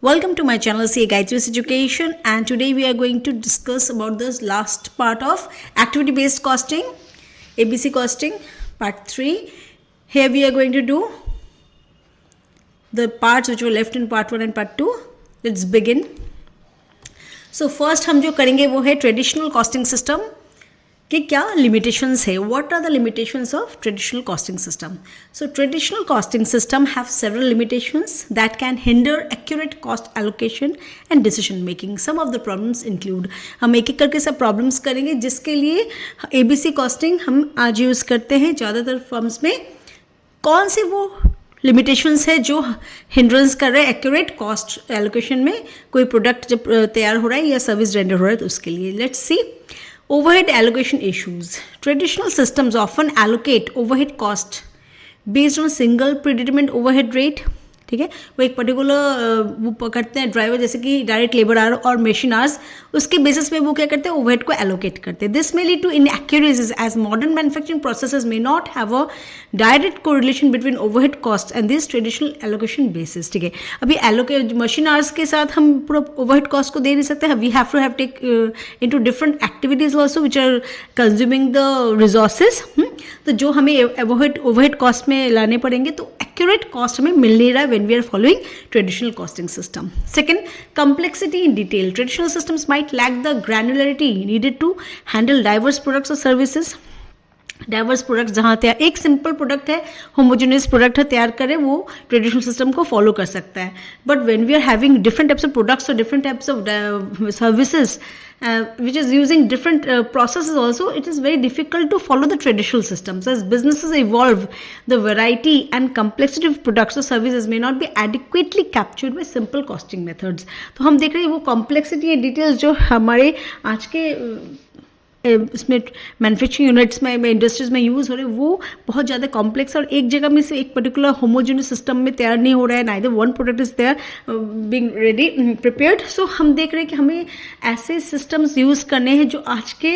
Welcome to my channel CA Gayatris Education, and today we are going to discuss about this last part of activity based costing, ABC costing part 3. Here we are going to do the parts which were left in part 1 and part 2. Let's begin. So first हम जो करेंगे वो है traditional costing system कि क्या limitations है. What are the limitations of traditional costing system. So traditional costing system have several limitations that can hinder accurate cost allocation and decision making. Some of the problems include, हम एक एक करके सब problems करेंगे जिसके लिए ABC costing हम आज यूज़ करते हैं ज़्यादातर फर्म्स में. कौन से वो लिमिटेशंस है जो हिंड्रेंस कर रहे हैं एक्यूरेट कॉस्ट एलोकेशन में. कोई प्रोडक्ट जब तैयार हो रहा है या सर्विस रेंडर हो रहा है तो उसके लिए. Let's see. Overhead allocation issues. Traditional systems often allocate overhead cost based on a single predetermined overhead rate. ठीक है, वो एक पर्टिकुलर वो पकड़ते हैं ड्राइवर, जैसे कि डायरेक्ट लेबर आवर और मशीन आवर्स, उसके बेसिस पे वो क्या करते हैं, ओवरहेड को एलोकेट करते हैं. This may lead to inaccuracies as modern manufacturing processes may not have a direct correlation between overhead cost and this traditional allocation basis. ठीक है, अभी मशीन आवर्स के साथ हम पूरा ओवरहेड कॉस्ट को दे नहीं सकते. We have to have take into different activities also which are consuming the resources. तो जो हमें ओवरहेड कॉस्ट में लाने पड़ेंगे तो एक्यूरेट कॉस्ट हमें मिल नहीं रहा है when we are following traditional costing system. Second, complexity in detail. Traditional systems might lack the granularity needed to handle diverse products or services. Diverse product जहाँ तैयार, एक सिंपल प्रोडक्ट है, होमोजेनियस प्रोडक्ट है, तैयार करें, वो ट्रेडिशनल सिस्टम को follow कर सकता है. But when we are having different types of products और different types of services which is using different processes also, it is very difficult to follow the traditional systems. As businesses evolve, the variety and complexity of products or services may not be adequately captured by simple costing methods. तो हम देख रहे हैं वो complexity and details जो हमारे आज के इसमें मैन्युफैक्चरिंग यूनिट्स में इंडस्ट्रीज में यूज़ हो रहे हैं वो बहुत ज़्यादा कॉम्प्लेक्स और एक जगह में से एक पर्टिकुलर होमोजेनियस सिस्टम में तैयार नहीं हो रहा है. नाइदर वन प्रोडक्ट इज तैयार बीइंग रेडी प्रिपेयर्ड. सो हम देख रहे हैं कि हमें ऐसे सिस्टम्स यूज़ करने हैं जो आज के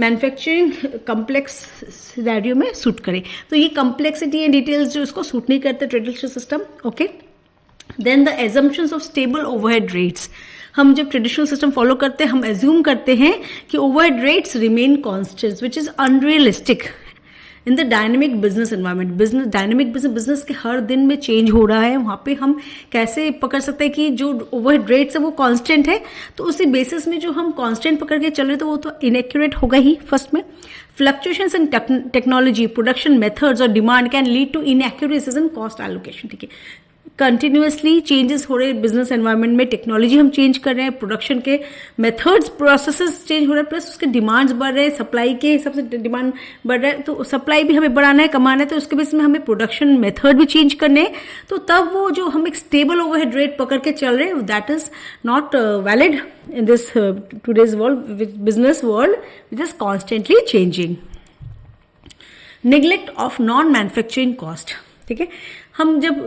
मैन्युफैक्चरिंग कॉम्प्लेक्स सिनेरियो में सूट करें. तो ये कॉम्प्लेक्सिटी एंड डिटेल्स जो उसको सूट नहीं करते traditional system. Okay, then the assumptions of stable overhead rates. हम जब ट्रेडिशनल सिस्टम फॉलो करते हैं हम एज्यूम करते हैं कि overhead rates remain constant which is unrealistic in the dynamic business environment. Dynamic business के हर दिन में चेंज हो रहा है, वहाँ पे हम कैसे पकड़ सकते हैं कि जो ओवरहेड रेट्स है वो कांस्टेंट है. तो उसी बेसिस में जो हम कांस्टेंट पकड़ के चल रहे हैं तो वो तो इनएक्यूरेट होगा ही. फर्स्ट में fluctuations in technology, production methods और demand can lead to inaccuracies in cost allocation. ठीक है, कंटिन्यूसली चेंजेस हो रहे हैं बिजनेस एनवायरनमेंट में, टेक्नोलॉजी हम चेंज कर रहे हैं, प्रोडक्शन के मेथड्स प्रोसेसेस चेंज हो रहे हैं, प्लस उसके डिमांड्स बढ़ रहे हैं, सप्लाई के हिसाब से डिमांड बढ़ रहा है. तो सप्लाई भी हमें बढ़ाना है, कमाना है, तो उसके बेस में हमें प्रोडक्शन मेथड भी चेंज करने हैं. तो तब वो जो हम एक स्टेबल ओवरहेड रेट पकड़ के चल रहे हैं that is not valid in this today's world, business world which is constantly changing. Neglect of non manufacturing cost. ठीक है, हम जब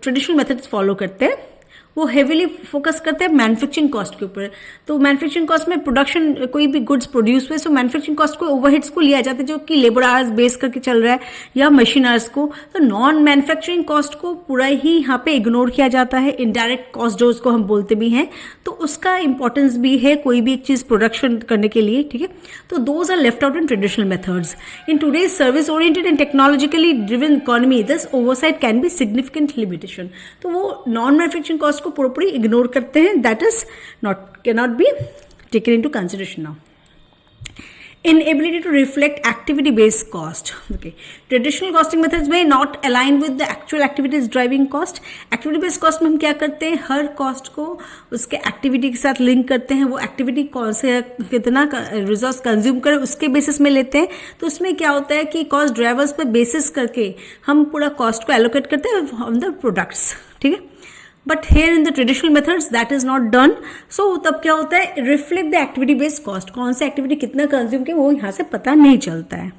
ट्रेडिशनल मेथड्स फॉलो करते हैं वो हेविली फोकस करते हैं मैन्युफैक्चरिंग कॉस्ट के ऊपर. तो मैन्युफैक्चरिंग कॉस्ट में प्रोडक्शन कोई भी गुड्स प्रोड्यूस हुए, सो मैन्युफैक्चरिंग कॉस्ट को ओवरहेड्स को लिया जाता है जो कि लेबर आवर्स बेस करके चल रहा है या मशीन आवर्स को. तो नॉन मैन्युफैक्चरिंग कॉस्ट को पूरा ही यहाँ पे इग्नोर किया जाता है. इनडायरेक्ट कॉस्ट जो उसको हम बोलते भी हैं, तो उसका इंपॉर्टेंस भी है कोई भी एक चीज़ प्रोडक्शन करने के लिए. ठीक है, तो those are left out in traditional methods. In today's service oriented and technologically driven economy this oversight can be significant limitation. तो वो नॉन मैन्युफैक्चरिंग कॉस्ट को पूरी इग्नोर करते हैं. That is cannot be taken into consideration now. Inability to reflect activity based cost. Okay, traditional costing methods may not align with the actual activities driving cost. Activity based cost में हम क्या करते हैं, हर cost को उसके activity के साथ link करते हैं. वो activity कौन से कितना resource consume करे उसके basis में लेते हैं. तो उसमें क्या होता है कि cost drivers पे basis करके हम पूरा cost को allocate करते हैं on the products. ठीक है, but here in the traditional methods that is not done. So तब क्या होता है, reflect the activity based cost. कौन सी एक्टिविटी कितना कंज्यूम किया वो यहाँ से पता नहीं चलता है.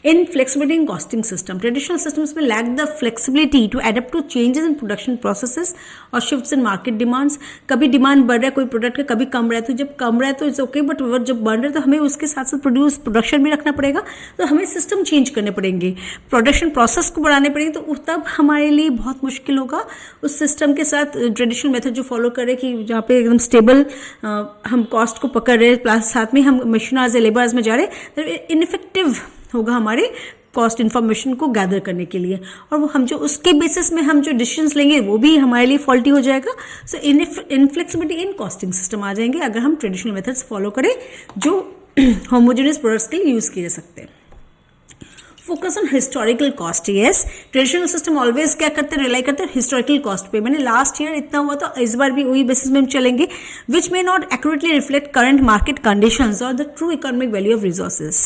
In flexibility in costing system, traditional systems may lack the flexibility to adapt to changes in production processes or shifts in market demands. कभी डिमांड बढ़ रहा है कोई प्रोडक्ट का, कभी कम रहा है, तो जब कम रहा है तो इट्स ओके, बट जब बढ़ रहा है तो हमें उसके साथ साथ प्रोडक्शन भी रखना पड़ेगा, तो हमें सिस्टम चेंज करने पड़ेंगे, प्रोडक्शन प्रोसेस को बढ़ाने पड़ेंगे, तो तब हमारे लिए बहुत मुश्किल होगा उस सिस्टम के साथ ट्रेडिशनल मेथड जो फॉलो करें कि जहाँ पे एकदम स्टेबल हम कॉस्ट को पकड़ रहे हैं प्लस साथ में हम मशीनर्स या लेबर्स में जा रहे हैं, इनइफेक्टिव होगा हमारे कॉस्ट इन्फॉर्मेशन को गैदर करने के लिए, और वो हम जो उसके बेसिस में हम जो डिसीजंस लेंगे वो भी हमारे लिए फॉल्टी हो जाएगा. सो इनफ्लेक्सिबिलिटी इन कॉस्टिंग सिस्टम आ जाएंगे अगर हम ट्रेडिशनल मेथड्स फॉलो करें जो होमोजेनियस प्रोडक्ट्स के लिए यूज किए जा सकते हैं. Focus on historical cost. Yes, traditional system always क्या करते हैं, रिलाई करते हैं हिस्टोरिकल कॉस्ट पे. मैंने लास्ट ईयर इतना हुआ तो इस बार भी वही बेसिस में हम चलेंगे, which may not accurately reflect current market conditions और the true economic value of resources.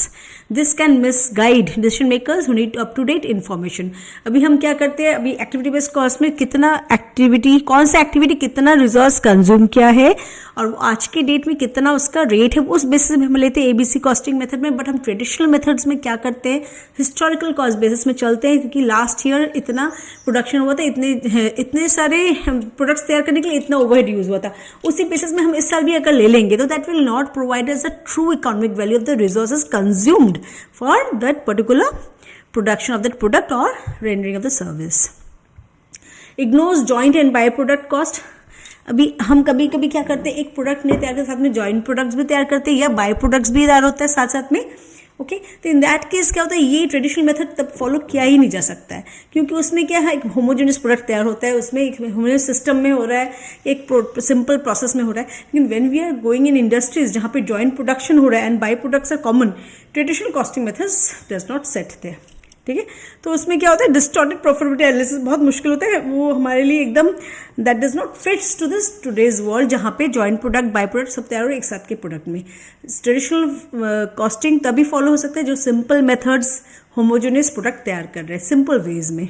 This can misguide decision makers who need up to date information. अभी हम क्या करते हैं, अभी एक्टिविटी बेस्ड कॉस्ट में कितना एक्टिविटी, कौन सा एक्टिविटी कितना रिसोर्स कंज्यूम किया है और आज के डेट में कितना उसका रेट है, उस बेसिस में हम लेते हैं एबीसी कॉस्टिंग मेथड में. बट हम ट्रेडिशनल मेथड्स में क्या करते हैं, हिस्टोरिकल कॉस्ट बेसिस में चलते हैं, क्योंकि लास्ट ईयर इतना प्रोडक्शन हुआ था, इतने सारे प्रोडक्ट्स तैयार करने के लिए इतना ओवरहेड यूज हुआ था, उसी बेसिस में हम इस साल भी अगर ले लेंगे तो that will not provide us the true economic value of the resources consumed for that particular production of that product और rendering of the service. Ignores joint and by product cost. अभी हम कभी कभी क्या करते हैं, एक प्रोडक्ट नहीं तैयार करते, साथ में जॉइंट प्रोडक्ट्स भी तैयार करते हैं या बाय प्रोडक्ट्स भी तैयार होता है साथ साथ में. ओके, तो इन दैट केस क्या होता है, ये ट्रेडिशनल मेथड तब फॉलो किया ही नहीं जा सकता है, क्योंकि उसमें क्या है, एक होमोजेनियस प्रोडक्ट तैयार होता है, उसमें एक होमोजेनियस सिस्टम में हो रहा है, एक सिंपल प्रोसेस में हो रहा है. लेकिन when we are going in industries जहाँ पे जॉइंट प्रोडक्शन हो रहा है and by products are common, traditional costing methods does not set there. ठीक है, तो उसमें क्या होता है, डिस्टॉर्टेड प्रॉफिटेबिलिटी एनालिसिस बहुत मुश्किल होता है, वो हमारे लिए एकदम that does not fits to this today's world जहाँ पे जॉइंट प्रोडक्ट बाय प्रोडक्ट सब तैयार हो रहे एक साथ के प्रोडक्ट में. ट्रेडिशनल कॉस्टिंग तभी फॉलो हो सकता है जो सिंपल मेथड्स होमोजेनियस प्रोडक्ट तैयार कर रहे हैं सिंपल वेज में.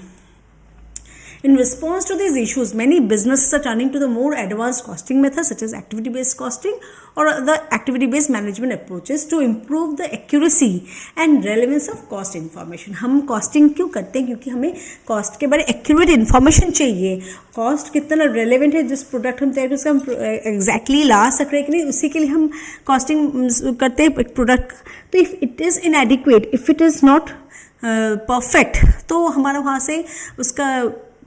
In response to these issues, many businesses are turning to the more advanced costing methods such as activity-based costing or the activity-based management approaches to improve the accuracy and relevance of cost information. हम costing क्यों करते हैं, क्योंकि हमें cost के बारे में accurate information चाहिए. cost कितना relevant है, जिस product हम तैयार उसका हम exactly ला सक रहे हैं कि नहीं, उसी के लिए हम costing करते हैं एक product. तो if it is inadequate, if it is not perfect, तो हमारा वहाँ से उसका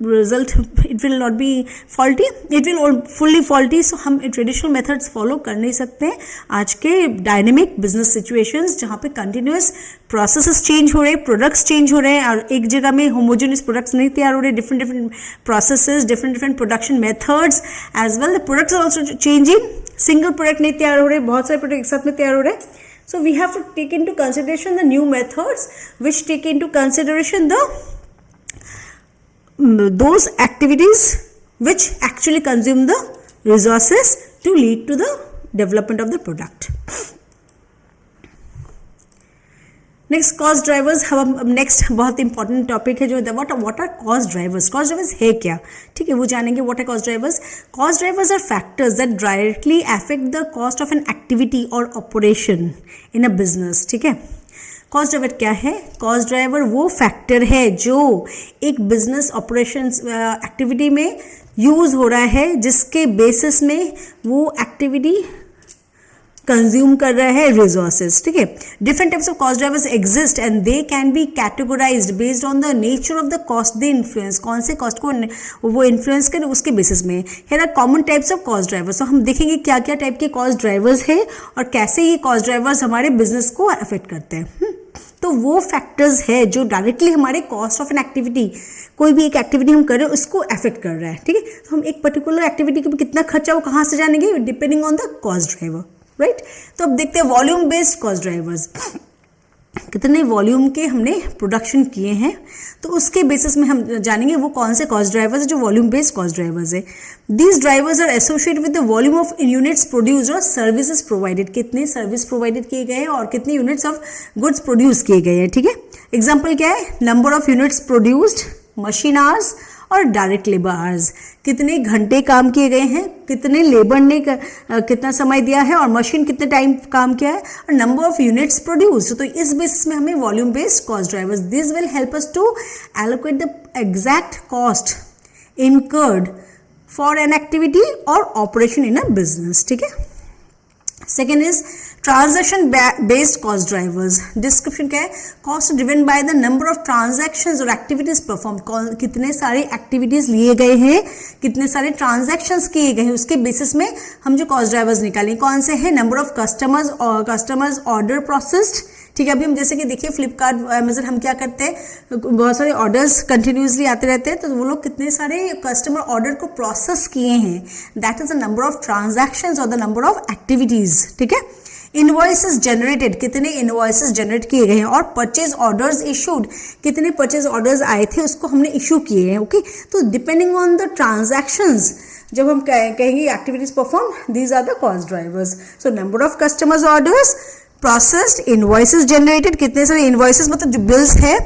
result it will not be faulty, it will fully faulty. So हम ट्रेडिशनल मेथड्स फॉलो कर नहीं सकते हैं आज के डायनेमिक बिजनेस सिचुएशंस जहाँ पे कंटिन्यूस प्रोसेसेस चेंज हो रहे हैं, प्रोडक्ट्स चेंज हो रहे हैं, और एक जगह में होमोजेनियस प्रोडक्ट्स नहीं तैयार हो रहे, different processes, different production methods as well. The products are also changing, single product नहीं तैयार हो रहे, बहुत सारे प्रोडक्ट एक साथ में तैयार हो रहे हैं. So we have to take into consideration the new methods which take into consideration those activities which actually consume the resources to lead to the development of the product. Next cost drivers. हम next बहुत important topic है जो what are cost drivers. Cost drivers है क्या, ठीक है, वो जानेंगे. What are cost drivers. Cost drivers are factors that directly affect the cost of an activity और ऑपरेशन इन अ बिजनेस. ठीक है, कॉस्ट ड्राइवर क्या है, कॉस्ट ड्राइवर वो फैक्टर है जो एक बिजनेस ऑपरेशन एक्टिविटी में यूज हो रहा है, जिसके बेसिस में वो एक्टिविटी कंज्यूम कर रहा है रिसोर्सेज. ठीक है, different types of cost drivers exist and they can be categorised based on the nature of the cost they influence. कौन से कॉस्ट को वो इन्फ्लुएंस करें उसके बेसिस में. Here are common types of cost drivers. तो हम देखेंगे क्या क्या टाइप के कॉस्ट ड्राइवर्स है और कैसे ये कॉस्ट ड्राइवर्स हमारे बिजनेस को अफेक्ट करते हैं. तो वो फैक्टर्स है जो डायरेक्टली हमारे कॉस्ट ऑफ एन एक्टिविटी, कोई भी एक एक्टिविटी हम कर रहे हैं उसको अफेक्ट कर रहा है. ठीक है, तो हम एक पर्टिकुलर एक्टिविटी के कितना खर्चा वो कहाँ से जानेंगे, depending on the cost driver. Right, तो अब देखते हैं वॉल्यूम बेस्ड कॉस्ट ड्राइवर्स. कितने वॉल्यूम के हमने प्रोडक्शन किए हैं, तो उसके बेसिस में हम जानेंगे वो कौन से कॉस्ट ड्राइवर्स है जो वॉल्यूम बेस्ड कॉस्ट ड्राइवर्स है. These drivers are associated with the volume of units produced और सर्विसेज प्रोवाइडेड. कितने सर्विस प्रोवाइडेड किए गए हैं और कितने यूनिट्स ऑफ गुड्स प्रोड्यूस किए गए हैं. ठीक है, एग्जाम्पल क्या है, number of units produced, machine hours और डायरेक्ट लेबर आवर्स, कितने घंटे काम किए गए हैं, कितने लेबर ने कितना समय दिया है और मशीन कितने टाइम काम किया है, और नंबर ऑफ यूनिट्स प्रोड्यूस। तो इस बेसिस में हमें volume based cost drivers, this will help us to allocate the exact cost incurred for an activity or operation in a business. ठीक है। Second is transaction based cost drivers. Description क्या है, cost driven by the number of transactions और activities perform, कितने सारे activities लिए गए हैं, कितने सारे ट्रांजैक्शंस किए गए हैं, उसके बेसिस में हम जो कॉस्ट ड्राइवर्स निकालेंगे कौन से हैं, number of customers order processed. ठीक है, अभी हम जैसे कि देखिए फ्लिपकार्ट, अमेजन, हम क्या करते हैं, बहुत सारे ऑर्डर्स कंटिन्यूसली आते रहते हैं, तो वो लोग कितने सारे कस्टमर ऑर्डर को प्रोसेस किए हैं, that is the number of transactions और द नंबर ऑफ एक्टिविटीज। ठीक है। इनवॉइसेस जनरेटेड, कितने इनवॉइसेस जनरेट किए गए हैं, और परचेज ऑर्डर्स इशूड, कितने परचेज ऑर्डर्स आए थे उसको हमने इशू किए हैं। ओके, तो डिपेंडिंग ऑन द ट्रांजैक्शंस जब हम कहेंगे activities perform, these are the cost drivers. So number of customers orders processed, invoices generated, कितने सारे इनवॉइसेस मतलब जो बिल्स है,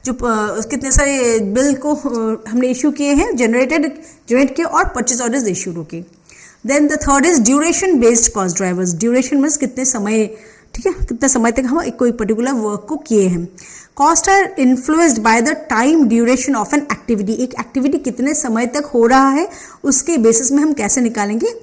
जो कितने सारे बिल को हमने इशू किए हैं, जनरेट किए, और परचेज ऑर्डर्स इशूड होके। Then the third is duration based cost drivers. Duration means कितने समय, ठीक है, कितने समय तक हम कोई पर्टिकुलर वर्क को किए हैं। Cost are influenced by the time duration of an activity, एक एक्टिविटी कितने समय तक हो रहा है उसके बेसिस में हम कैसे निकालेंगे,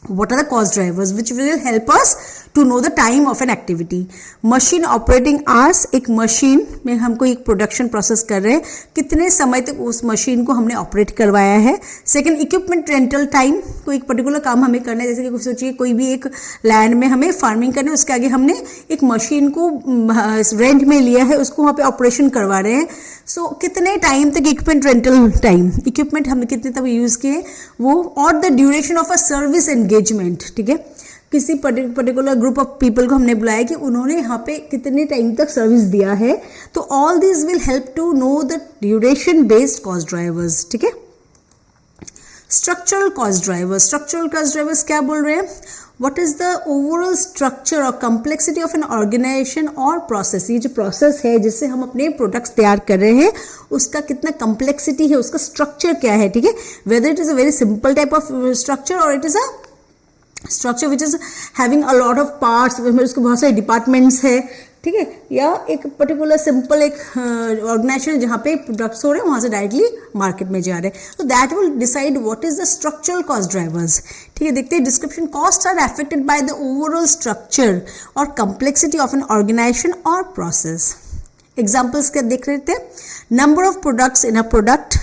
what are the cost drivers which will help us to know the time of an activity. Machine operating hours, एक मशीन में हम कोई एक प्रोडक्शन प्रोसेस कर रहे हैं, कितने समय तक उस मशीन को हमने ऑपरेट करवाया है। सेकंड, इक्विपमेंट रेंटल टाइम, कोई एक पर्टिकुलर काम हमें करना है, जैसे कि सोचिए कोई भी एक लैंड में हमें फार्मिंग करनी है, उसके आगे हमने एक मशीन को रेंट में लिया है, उसको वहाँ पे ऑपरेशन करवा रहे हैं। सो कितने टाइम तक इक्विपमेंट रेंटल टाइम, इक्विपमेंट हमने कितने तक यूज़ किए वो, और the duration of a service engagement. ठीक है, किसी पर्टिकुलर ग्रुप ऑफ पीपल को हमने बुलाया कि उन्होंने यहाँ पे कितने टाइम तक सर्विस दिया है। तो all this will help to know the duration based cost drivers. ठीक है। Structural cost drivers, structural cost drivers क्या बोल रहे हैं, what is the overall structure और कंप्लेक्सिटी ऑफ एन ऑर्गेनाइजेशन और प्रोसेस। ये जो प्रोसेस है जिससे हम अपने प्रोडक्ट्स तैयार कर रहे हैं उसका कितना कंप्लेक्सिटी है, उसका स्ट्रक्चर क्या है। ठीक है, whether it is a very simple type of structure और it is a structure which is having a lot of parts, उसके बहुत सारे डिपार्टमेंट्स है। ठीक है, या एक पर्टिकुलर सिंपल एक ऑर्गेनाइजेशन जहाँ पे प्रोडक्ट्स हो रहे हैं वहाँ से डायरेक्टली मार्केट में जा रहे हैं, तो that will decide what is the structural cost drivers. ठीक है, देखते हैं description. Cost are affected by the overall structure और कंप्लेक्सिटी ऑफ एन ऑर्गेनाइजेशन और प्रोसेस। एग्जाम्पल्स क्या देख रहे थे, number of products in a product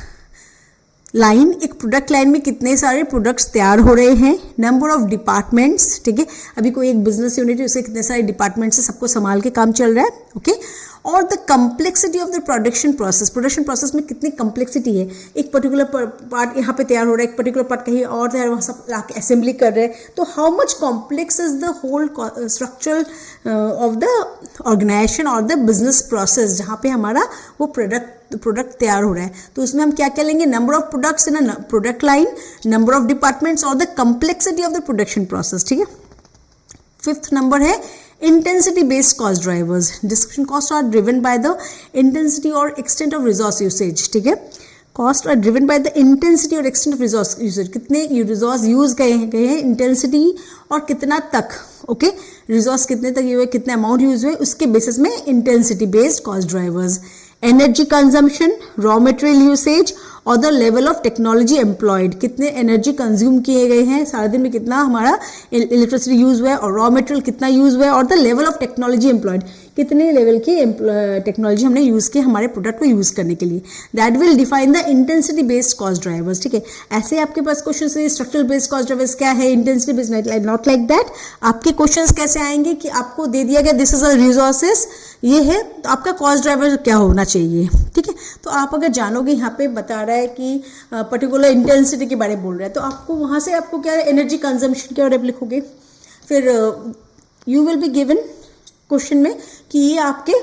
line, एक प्रोडक्ट लाइन में कितने सारे प्रोडक्ट्स तैयार हो रहे हैं। नंबर ऑफ डिपार्टमेंट्स, ठीक है, अभी कोई एक बिजनेस यूनिट है उससे कितने सारे डिपार्टमेंट्स है, सबको संभाल के काम चल रहा है। ओके, और the complexity of the production process में कितनी कंप्लेक्सिटी है, एक पर्टिकुलर पार्ट यहाँ पे तैयार हो रहा है, एक पर्टिकुलर पार्ट कहीं और तैयार, वहाँ सब ला के असेंबली कर रहे हैं, तो how much complex is the whole structure of the organization और द बिजनेस प्रोसेस जहाँ पे हमारा वो प्रोडक्ट तैयार हो रहा है। तो उसमें हम क्या क्या लेंगे, number of products in a product line, number of departments और the complexity of the production process. ठीक है, फिफ्थ नंबर है intensity based cost drivers. Description, cost are driven by the intensity और एक्सटेंट ऑफ रिसोर्स यूसेज। ठीक है, cost are driven by the intensity और extent of resource usage, कितने resource use गए हैं, इंटेंसिटी और कितना तक। ओके, रिसोर्स कितने तक हुए, कितने अमाउंट यूज हुए, उसके बेसिस में intensity based cost drivers. Energy consumption, raw material usage और the level of technology employed, कितने एनर्जी कंज्यूम किए गए हैं, सारे दिन में कितना हमारा इलेक्ट्रिसिटी यूज हुआ है, और रॉ मटेरियल कितना यूज हुआ है, और the level of technology employed, कितने लेवल की टेक्नोलॉजी हमने यूज की हमारे प्रोडक्ट को यूज करने के लिए। That will define the intensity based cost drivers. ठीक है, ऐसे आपके पास क्वेश्चन है स्ट्रक्चरल बेस्ड कॉस्ट ड्राइवर्स क्या है, intensity based, not like that. आपके क्वेश्चंस कैसे आएंगे कि आपको दे दिया गया दिस इज अ रिसोर्सेस, ये है, तो आपका कॉस्ट ड्राइवर क्या होना चाहिए। ठीक है, तो आप अगर जानोगे यहाँ पे बता रहा है कि पर्टिकुलर इंटेंसिटी के बारे में बोल रहा है, तो आपको वहाँ से आपको क्या एनर्जी कंजम्पशन के बारे में लिखोगे, फिर you will be given question में कि ये आपके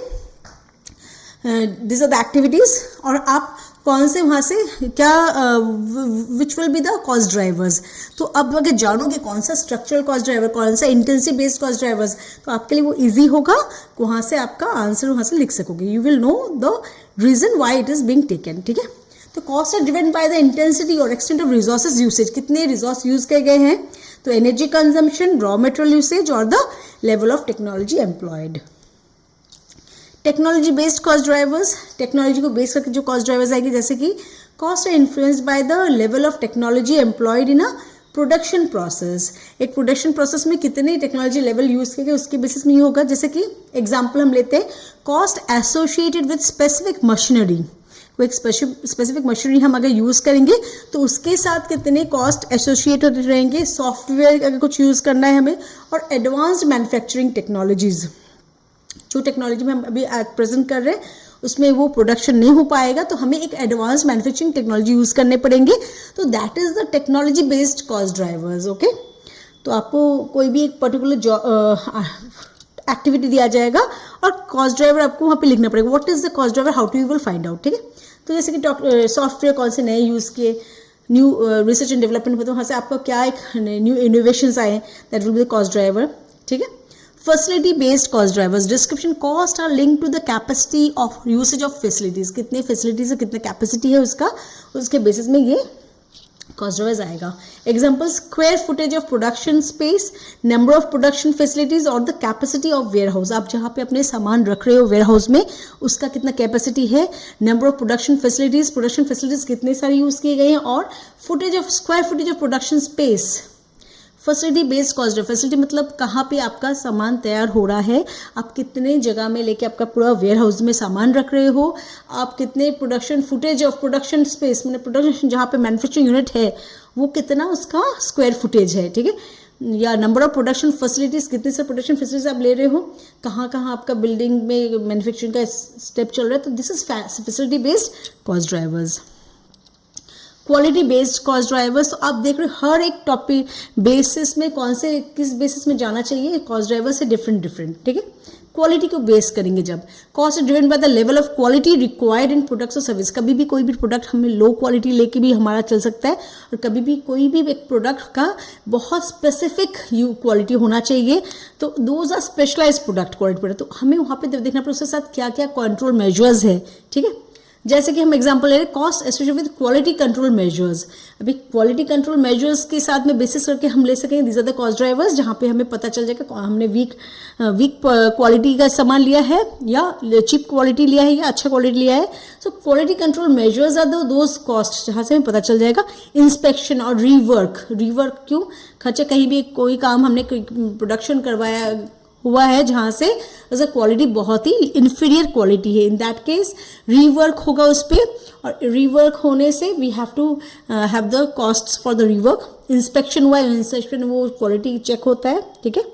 दिस आर द एक्टिविटीज, और आप कौन से वहाँ से क्या which will be the cost drivers. तो अब अगर जानोगे कौन सा स्ट्रक्चरल कॉस्ट ड्राइवर, कौन सा इंटेंसिटी बेस्ड कॉस्ट ड्राइवर्स, तो आपके लिए वो इजी होगा, वहाँ से आपका आंसर वहाँ से लिख सकोगे। You will know the reason why it is being taken. ठीक है, तो cost are driven by the intensity और एक्सटेंट ऑफ रिसोर्सेज यूसेज, कितने रिसोर्स यूज किए गए हैं, तो energy consumption, raw material usage और the level of technology employed. Technology based cost drivers, technology को बेस करके जो कॉस्ट ड्राइवर्स आएगी, जैसे कि cost are influenced by the level of technology employed in a production process. एक production process में कितने टेक्नोलॉजी लेवल यूज किए गए उसके बेसिस में ही होगा। जैसे कि एग्जांपल हम लेते हैं, cost associated with specific machinery, कोई एक स्पेसिफिक मशीनरी हम अगर यूज करेंगे तो उसके साथ कितने कॉस्ट एसोसिएटेड रहेंगे। सॉफ्टवेयर अगर कुछ यूज करना है हमें, और एडवांस्ड मैन्युफैक्चरिंग टेक्नोलॉजीज, जो टेक्नोलॉजी में हम अभी एट प्रेजेंट कर रहे हैं उसमें वो प्रोडक्शन नहीं हो पाएगा, तो हमें एक एडवांस मैन्युफैक्चरिंग टेक्नोलॉजी यूज करने पड़ेंगे। तो that is the technology based cost drivers. Okay, तो आपको कोई भी एक पर्टिकुलर एक्टिविटी दिया जाएगा और कॉस्ट ड्राइवर आपको वहाँ पे लिखना पड़ेगा, what is the cost driver, how to you will find out. ठीक है, तो जैसे कि सॉफ्टवेयर कौन से नए यूज किए, न्यू रिसर्च एंड डेवलपमेंट में, तो वहाँ से आपका क्या एक न्यू इनोवेशंस आए, that will be the cost driver. ठीक है, facility based cost drivers, description cost are link to the capacity of usage of facilities, कितने फैसिलिटीज है, कितने कैपेसिटी है उसका, उसके बेसिस में ये कॉस्ट ड्राइवर्स आएगा। Example, square footage of production space, number of production facilities और the capacity of warehouse, आप जहाँ पे अपने सामान रख रहे हो वेयर हाउस में उसका कितना कैपेसिटी है, नंबर ऑफ प्रोडक्शन फैसिलिटीज कितने सारे यूज किए गए हैं, और footage of square footage of production space. Facility based cost driver, facility मतलब कहाँ पे आपका सामान तैयार हो रहा है, आप कितने जगह में लेके आपका पूरा वेयर हाउस में सामान रख रहे हो, आप कितने production footage of production space, मतलब प्रोडक्शन जहाँ पे मैन्युफैक्चरिंग यूनिट है वो कितना उसका स्क्वायर फुटेज है। ठीक है, या नंबर ऑफ प्रोडक्शन फैसिलिटीज, कितने से प्रोडक्शन फैसिलिटीज आप ले रहे हो, कहाँ कहाँ आपका बिल्डिंग में मैन्युफैक्चरिंग का स्टेप चल रहा है, तो this is facility based cost drivers. Quality based cost drivers, तो आप देख रहे हो हर एक टॉपिक बेसिस में कौन से किस बेसिस में जाना चाहिए, कॉस्ट ड्राइवर से डिफरेंट। ठीक है, क्वालिटी को बेस करेंगे जब, cost is driven by the level of quality required in products और सर्विस। कभी भी कोई भी प्रोडक्ट हमें लो क्वालिटी लेके भी हमारा चल सकता है, और कभी भी कोई भी एक प्रोडक्ट का बहुत स्पेसिफिक क्वालिटी होना चाहिए, तो those are specialize product quality. तो हमें वहाँ पे देखना पड़ेगा उसके साथ क्या क्या कंट्रोल मेजर्स है। ठीक है, जैसे कि हम एग्जांपल ले रहे हैं, cost associated with quality control measures. अभी क्वालिटी कंट्रोल मेजर्स के साथ में बेसिस करके हम ले सकेंगे these are the cost drivers, जहाँ पे हमें पता चल जाएगा हमने वीक क्वालिटी का सामान लिया है या चीप क्वालिटी लिया है या अच्छा क्वालिटी लिया है। So quality control measures are those cost जहाँ से हमें पता चल जाएगा। इंस्पेक्शन और रीवर्क क्यों, खर्चा कहीं भी कोई काम हमने प्रोडक्शन करवाया हुआ है जहाँ से क्वालिटी बहुत ही इंफीरियर क्वालिटी है, इन दैट केस रीवर्क होगा उस पर, और रीवर्क होने से we have to have the costs for the rework. Inspection हुआ, इंस्पेक्शन वो क्वालिटी चेक होता है। ठीक है,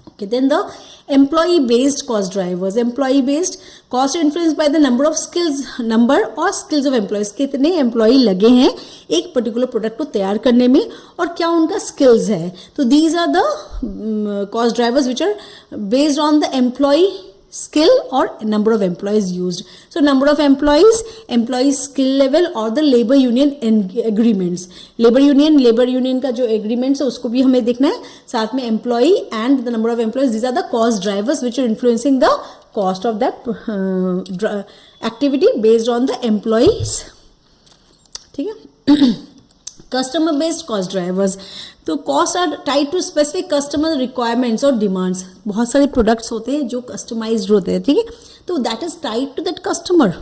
okay, then the employee based cost drivers, employee based cost influence by the number और स्किल्स ऑफ एम्प्लॉयज, कितने एम्प्लॉई लगे हैं एक पर्टिकुलर प्रोडक्ट को तैयार करने में और क्या उनका स्किल्स है। तो these are the cost drivers which are based on the employee skill or number of employees used. So number of employees skill level और the labor union agreements. labor union का जो agreements है उसको भी हमें देखना है, साथ में employee and the number of employees, these are the cost drivers which are influencing the cost of that activity based on the employees. ठीक है, कस्टमर बेस्ड कॉस्ट ड्राइवर्स, तो cost are tied to specific customer requirements और demands. बहुत सारे products होते हैं जो customised होते हैं। ठीक है, तो that is tied to that customer,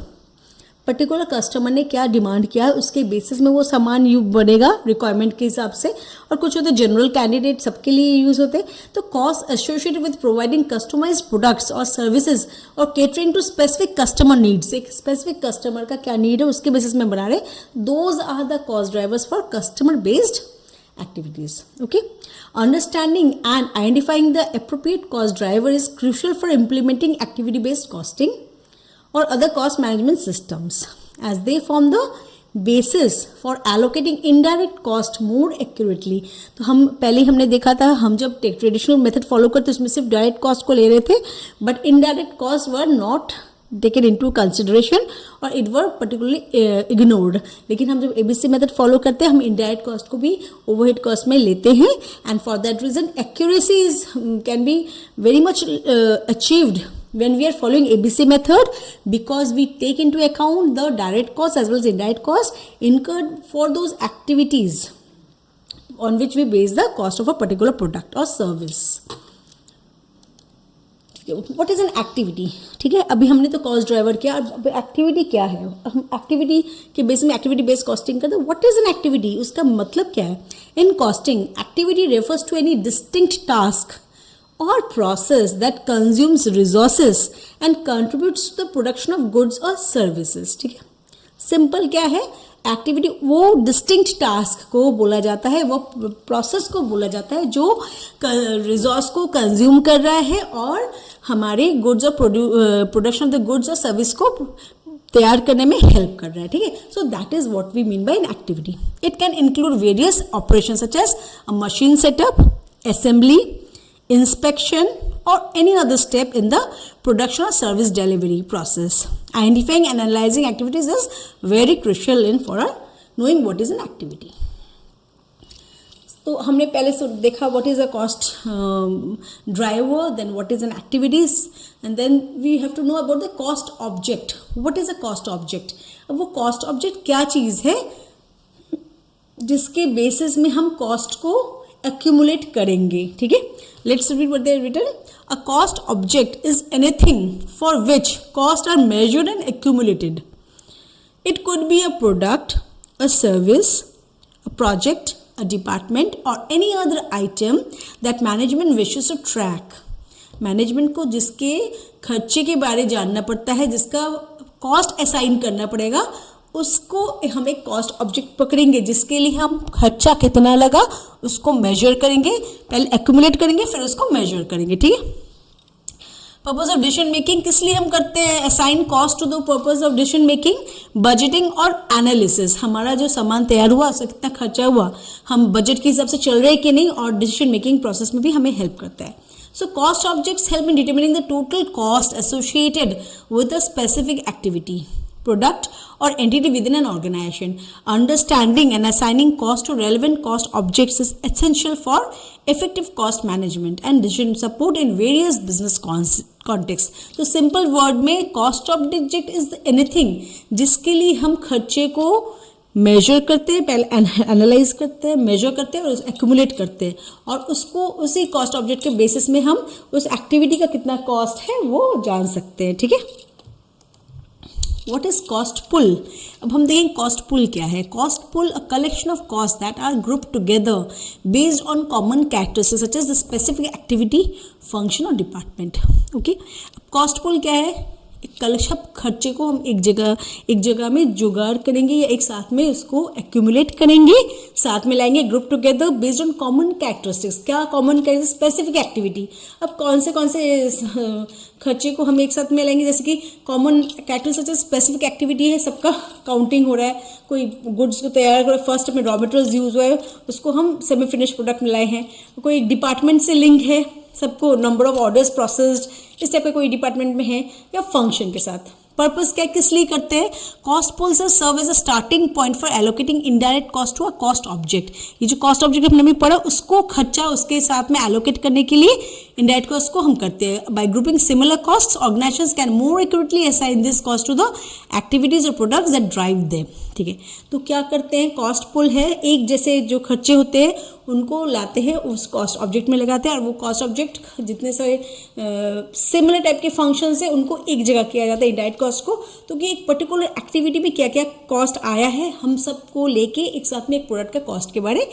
particular customer ने क्या डिमांड किया है उसके बेसिस में वो सामान बनेगा रिक्वायरमेंट के हिसाब से। और कुछ होते हैं जनरल कैंडिडेट, सबके लिए यूज होते हैं। तो cost associated with providing customized products और सर्विसेज और catering to specific customer needs, एक स्पेसिफिक कस्टमर का क्या नीड है उसके बेसिस में बना रहे, those are the cost drivers for customer based activities. Okay, understanding and identifying the appropriate cost driver is crucial for implementing activity based costing or other cost management systems, as they form the basis for allocating indirect cost more accurately. तो हम पहले हमने देखा था, हम जब traditional method follow करते उसमें सिर्फ डायरेक्ट कॉस्ट को ले रहे थे, but indirect cost were not taken into consideration और it were particularly ignored. लेकिन हम जब ABC मेथड फॉलो करते हैं हम indirect cost को भी overhead cost में लेते हैं, and for that reason accuracy is can be very much achieved when we are following ABC method, because we take into account the direct cost as well as indirect cost incurred for those activities on which we base the cost of a particular product or service. What is an activity? ठीक है, अभी हमने तो cost driver किया, अब activity क्या है? हम एक्टिविटी के बेस में एक्टिविटी बेस्ड कॉस्टिंग करते हैं. What is an activity? उसका मतलब क्या है? In costing, activity refers to any distinct task or process that consumes resources and contributes to the production of goods or services. ठीक है, सिंपल क्या है? एक्टिविटी वो डिस्टिंक्ट टास्क को बोला जाता है, वो प्रोसेस को बोला जाता है जो रिसोर्स को कंज्यूम कर रहा है और हमारे गुड्स और प्रोडक्शन ऑफ द गुड्स और सर्विस को तैयार करने में हेल्प कर रहा है. ठीक है, so that is what we mean by an activity. It can include various operation such as a machine setup, assembly, inspection or any other step in the production or service delivery process. Identifying and analyzing activities is very crucial in for knowing what is an activity. तो हमने पहले देखा what is a cost driver, then what is an activities, and then we have to know about the cost object. What is a cost object? अब वो cost object क्या चीज़ है जिसके basis में हम cost को accumulate करेंगे. ठीक है, let's read what they have written. A cost object is anything for which costs are measured and accumulated. It could be a product, a service, a project, a department or any other item that management wishes to track. Management को जिसके खर्चे के बारे जानना पड़ता है, जिसका cost assign करना पड़ेगा, उसको हम एक कॉस्ट ऑब्जेक्ट पकड़ेंगे जिसके लिए हम खर्चा कितना लगा उसको मेजर करेंगे, पहले एक्यूमुलेट करेंगे फिर उसको मेजर करेंगे. ठीक है, पर्पस ऑफ डिसीजन मेकिंग किस लिए हम करते हैं? Assign cost to the purpose of decision making, budgeting और एनालिसिस. हमारा जो सामान तैयार हुआ उसका कितना खर्चा हुआ, हम बजट के हिसाब से चल रहे हैं कि नहीं, और डिसीजन मेकिंग प्रोसेस में भी हमें हेल्प करता है. So cost objects help in determining the total cost associated with a specific activity, product or entity within an organization. Understanding and assigning cost to relevant cost objects is essential for effective cost management and decision support in various business contexts. तो simple word में cost object is anything जिसके लिए हम खर्चे को major करते हैं, पहले एनालाइज करते हैं, मेजर करते हैं और एक्यूमुलेट करते हैं, और उसको उसी कॉस्ट ऑब्जेक्ट के बेसिस में हम उस एक्टिविटी का कितना कॉस्ट है वो जान सकते हैं. ठीक है, व्हाट इज कॉस्ट पुल? अब हम देखें कॉस्ट पुल क्या है. Cost pool a collection of cost that are group together based on common characteristics such as the specific activity, function और डिपार्टमेंट. ओके, कॉस्ट पुल क्या है? सब खर्चे को हम एक जगह में जुगाड़ करेंगे या एक साथ में उसको एक्यूमुलेट करेंगे, साथ में लाएंगे, group together based on common characteristics. क्या कॉमन कैरेक्टरिस्टिक्स? Specific activity. अब कौन से खर्चे को हम एक साथ में लाएंगे? जैसे कि कॉमन कैरेक्टरिस्टिक्स स्पेसिफिक एक्टिविटी है, सबका काउंटिंग हो रहा है, कोई गुड्स को तैयार कर, फर्स्ट में रॉ मटेरियल्स यूज हुआ है उसको हम सेमी फिनिश प्रोडक्ट में लाए हैं, कोई डिपार्टमेंट से लिंक है, सबको नंबर ऑफ ऑर्डर्स प्रोसेस्ड इस टाइप का कोई डिपार्टमेंट में है, या फंक्शन के साथ. पर्पस क्या किस लिए करते हैं? Cost pools serve as a starting point for allocating indirect cost to a cost object. ये जो कॉस्ट ऑब्जेक्ट हमने भी पढ़ा उसको खर्चा उसके साथ में एलोकेट करने के लिए इनडायरेक्ट कॉस्ट को हम करते हैं. By grouping similar cost organizations can more accurately assign this cost to the activities और प्रोडक्ट्स दैट ड्राइव देम. ठीक है, तो क्या करते हैं? कॉस्ट पुल है, एक जैसे जो खर्चे होते हैं उनको लाते हैं उस कॉस्ट ऑब्जेक्ट में लगाते हैं, और वो कॉस्ट ऑब्जेक्ट जितने सारे सिमिलर टाइप के फंक्शंस हैं उनको एक जगह किया जाता है इनडायरेक्ट कॉस्ट को. तो कि एक पर्टिकुलर एक्टिविटी में क्या क्या कॉस्ट आया है हम सबको लेके एक साथ में एक प्रोडक्ट का कॉस्ट के बारे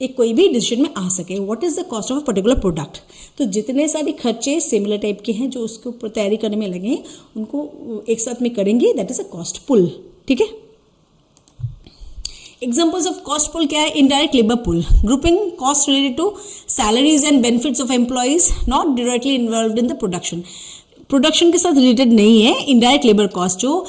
एक कोई भी डिसीजन में आ सके. What is the cost of a particular product? तो जितने सारे खर्चे सिमिलर टाइप के हैं जो उसके ऊपर तैयारी करने में लगे हैं उनको एक साथ में करेंगे, that is a cost pool. ठीक है, एग्जाम्पल्स ऑफ कॉस्ट पुल क्या है? Indirect labour pool, grouping cost related to salaries and benefits of employees not directly involved in the production के साथ रिलेटेड नहीं है. इनडायरेक्ट लेबर कॉस्ट जो